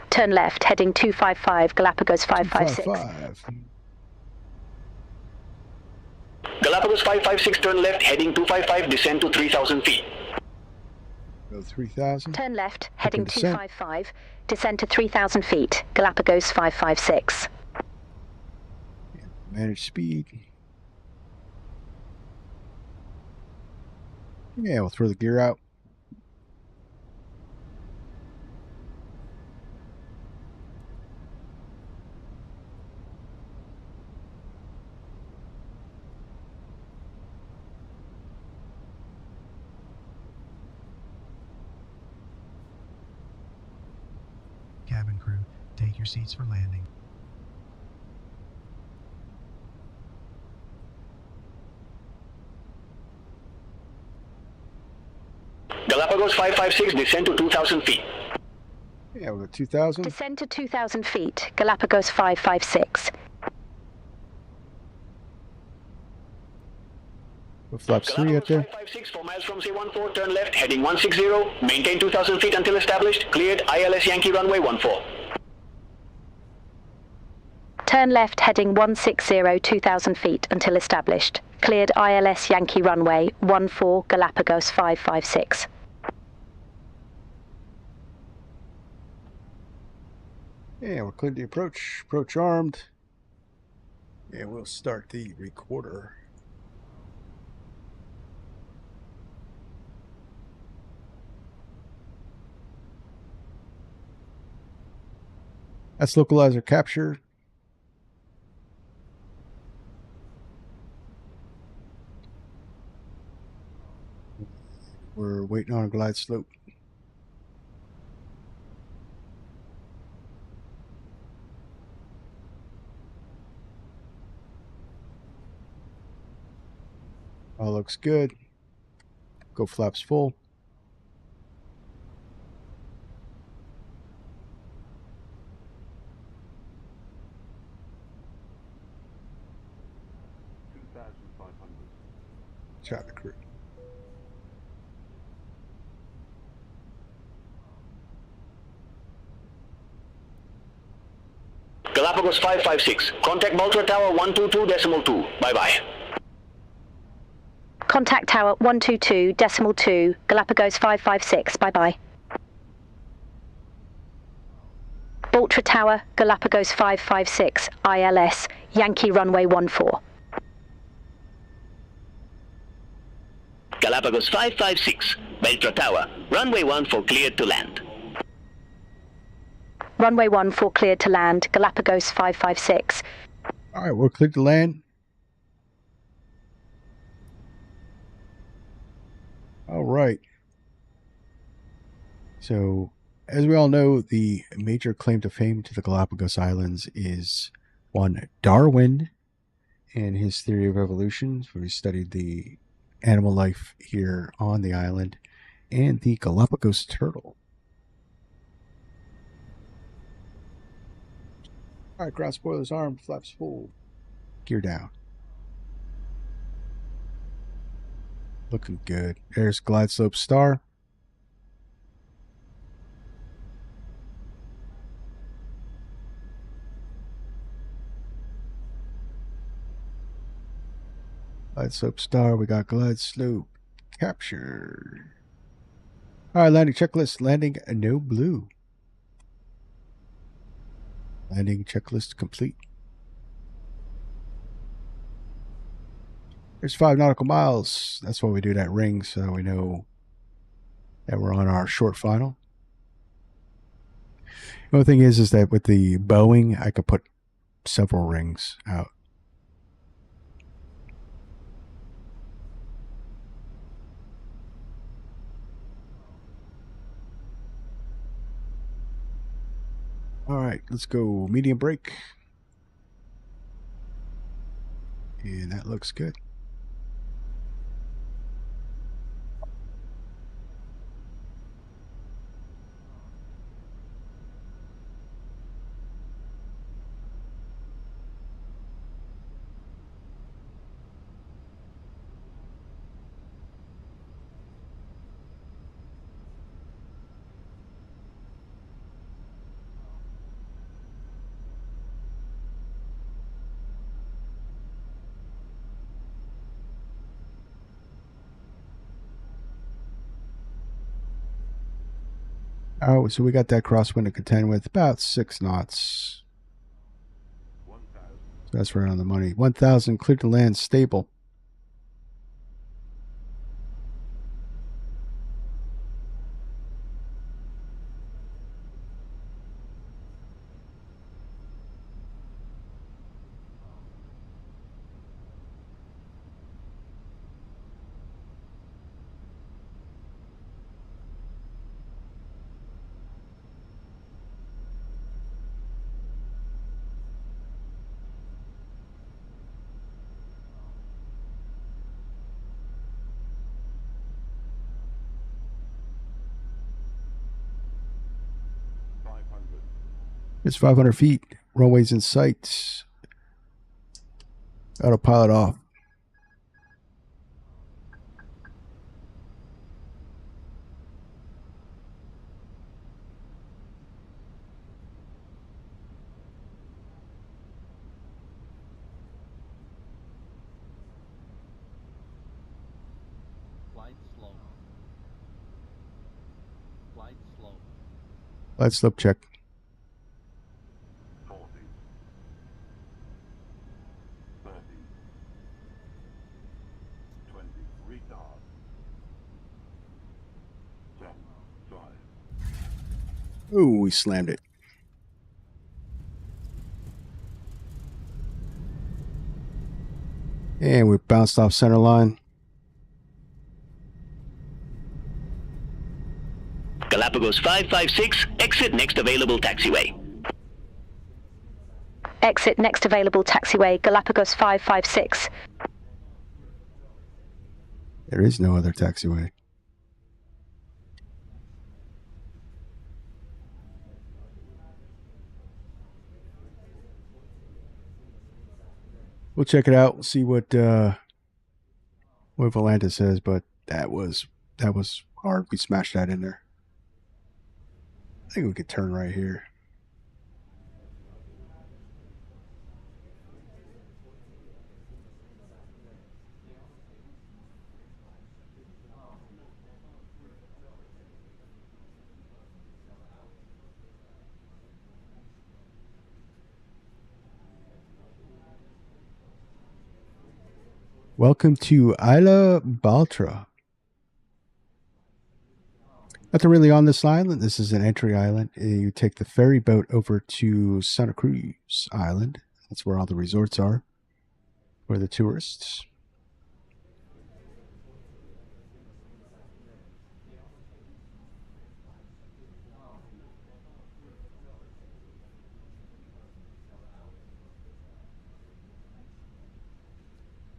Turn left, heading 255, Galapagos 556. 255. Galapagos 556, turn left, heading 255, descend to 3,000 feet. Go 3,000. Turn left, heading descent. 255, descend to 3,000 feet, Galapagos 556. Manage speed. Yeah, we'll throw the gear out. Cabin crew, take your seats for landing. Galapagos 556, descend to 2,000 feet. Yeah, we'll go 2,000. Descend to 2,000 feet, Galapagos 556. With flaps 3 up there. 556, 4 miles from C14, turn left, heading 160, maintain 2,000 feet until established, cleared, ILS Yankee runway 14. Turn left, heading 160, 2,000 feet until established. Cleared ILS Yankee runway 14, Galapagos 556. Yeah, we're cleared the approach. Approach armed. And we'll start the recorder. That's localizer capture. We're waiting on a glide slope. All looks good. Go flaps full. Traffic crew. Galapagos 556, contact Malta Tower 122.2. Bye-bye. Contact Tower 122.2, Galapagos 556, bye-bye. Baltra Tower, Galapagos 556, ILS, Yankee runway 14. Galapagos 556, Baltra Tower, runway 14 cleared to land. Runway 14 cleared to land, Galapagos 556. All right, we're cleared to land. All right. So, as we all know, the major claim to fame to the Galapagos Islands is one Darwin and his theory of evolution, where he studied the animal life here on the island, and the Galapagos turtle. All right, ground spoilers armed, flaps full, gear down. Looking good. There's glide slope star. Glide slope star. We got glide slope captured. All right, landing checklist. Landing no blue. Landing checklist complete. There's 5 nautical miles. That's why we do that ring, so we know that we're on our short final. The only thing is that with the Boeing, I could put several rings out. All right, let's go medium brake. And that looks good. Oh, so we got that crosswind to contend with, about 6 knots. So that's right on the money. 1,000, clear to land, stable. It's 500 feet. Runways in sight. Autopilot off. Glide slope check. 40, 30, 20, retard, 10, 5. Ooh, we slammed it. And we bounced off center line. Galapagos 556, exit next available taxiway. Exit next available taxiway, Galapagos 556. There is no other taxiway. We'll check it out. We'll see what Volanta says, but that was hard. We smashed that in there. I think we could turn right here. Welcome to Isla Baltra. Nothing really on this island. This is an entry island. You take the ferry boat over to Santa Cruz Island. That's where all the resorts are for the tourists.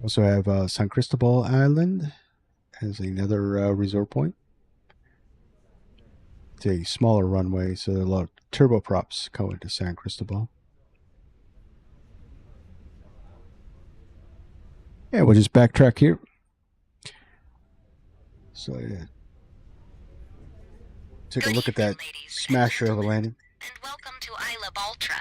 Also have San Cristobal Island as another resort point. It's a smaller runway, so there are a lot of turboprops going to San Cristobal. Yeah, we'll just backtrack here. So yeah, take a look at that smasher of a landing. And welcome to Isla Baltra.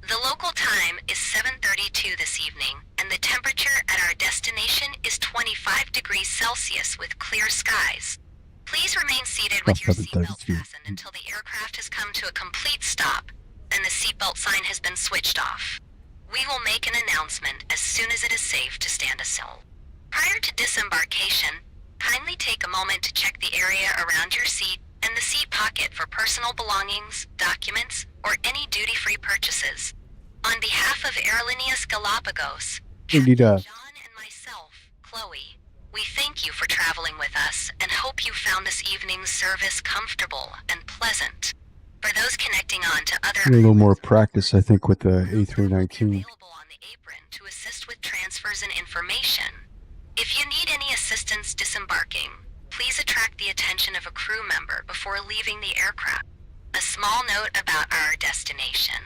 The local time is 7:32 this evening, and the temperature at our destination is 25 degrees Celsius with clear skies. Please remain seated with your seatbelt fastened until the aircraft has come to a complete stop and the seatbelt sign has been switched off. We will make an announcement as soon as it is safe to stand still. Prior to disembarkation, kindly take a moment to check the area around your seat and the seat pocket for personal belongings, documents, or any duty-free purchases. On behalf of Airlíneas Galapagos, Captain John and myself, Chloe, we thank you for traveling with us and hope you found this evening's service comfortable and pleasant. For those connecting on to other a little more practice, I think, with the A319. Available on the apron to assist with transfers and information. If you need any assistance disembarking, please attract the attention of a crew member before leaving the aircraft. A small note about our destination.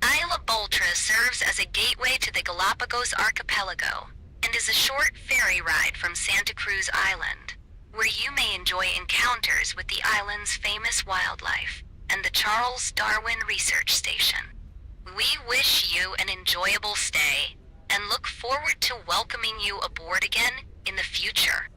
Isla Baltra serves as a gateway to the Galapagos archipelago and is a short ferry ride from Santa Cruz Island, where you may enjoy encounters with the island's famous wildlife and the Charles Darwin Research Station. We wish you an enjoyable stay and look forward to welcoming you aboard again in the future.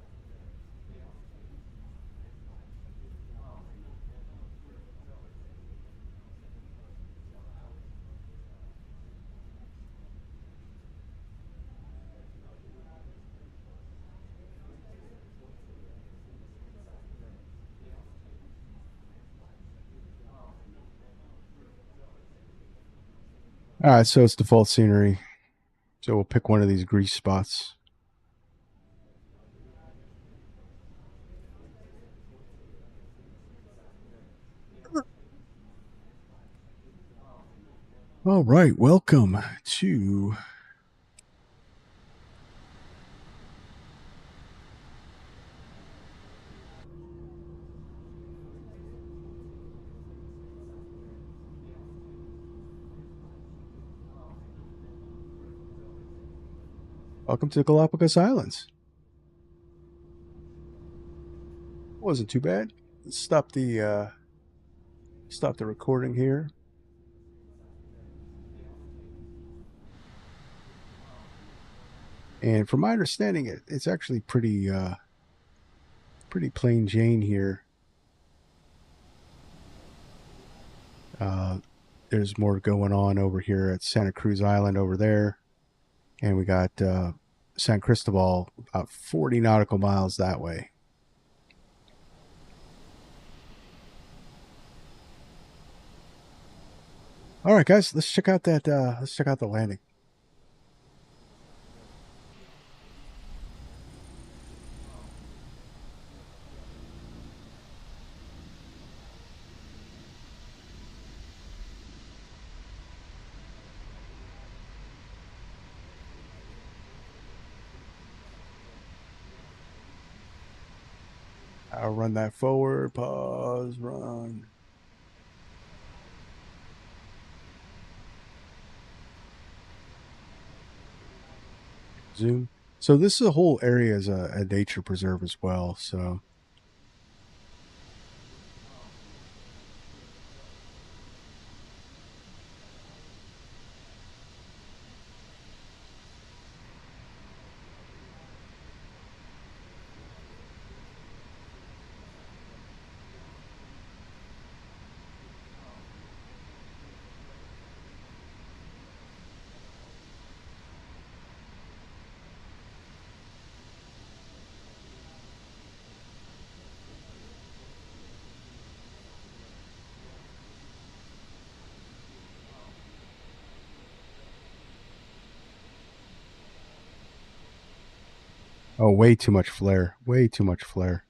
All right, so it's default scenery. So we'll pick one of these grease spots. All right, welcome to the Galapagos Islands. Wasn't too bad. Let's stop the recording here. And from my understanding, it's actually pretty plain Jane here. There's more going on over here at Santa Cruz Island over there. And we got San Cristobal about 40 nautical miles that way. All right, guys, let's check out that. Let's check out the landing. I'll run that forward, pause, run. Zoom. So this whole area is a nature preserve as well, so. Oh, way too much flare. Way too much flare.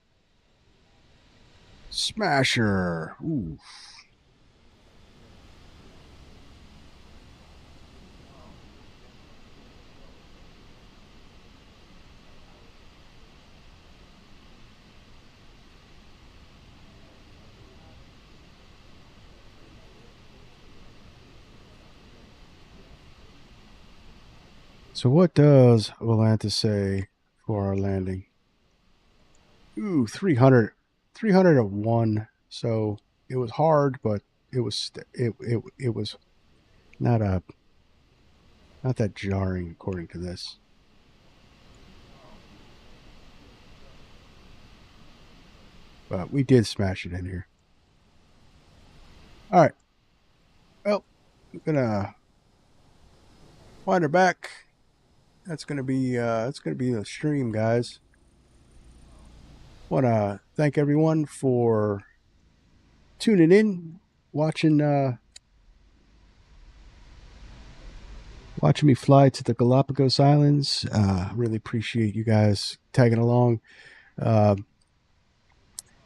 Smasher. Ooh. So what does Volanta say for our landing? Ooh, 300. 301. So it was hard, but it was not that jarring according to this. But we did smash it in here. All right. Well, I'm gonna wind her back. That's gonna be the stream, guys. Want to thank everyone for tuning in, watching me fly to the Galapagos Islands. Really appreciate you guys tagging along.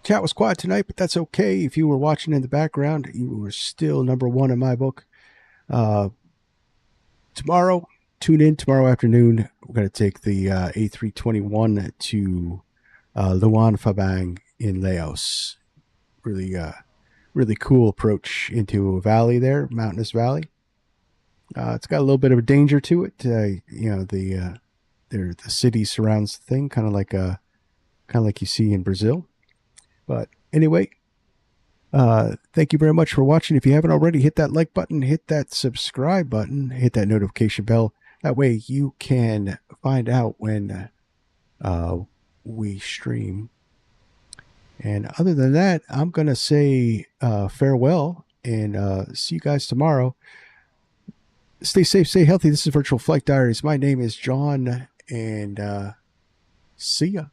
Chat was quiet tonight, but that's okay. If you were watching in the background, you were still number one in my book. Tomorrow, tune in tomorrow afternoon. We're going to take the A321 to Luang Prabang in Laos. Really cool approach into a valley there, mountainous valley. It's got a little bit of a danger to it. The city surrounds the thing, kind of like you see in Brazil. But anyway, thank you very much for watching. If you haven't already, hit that like button, hit that subscribe button, hit that notification bell. That way you can find out when we stream. And other than that, I'm going to say farewell and see you guys tomorrow. Stay safe, stay healthy. This is Virtual Flight Diaries. My name is John, and see ya.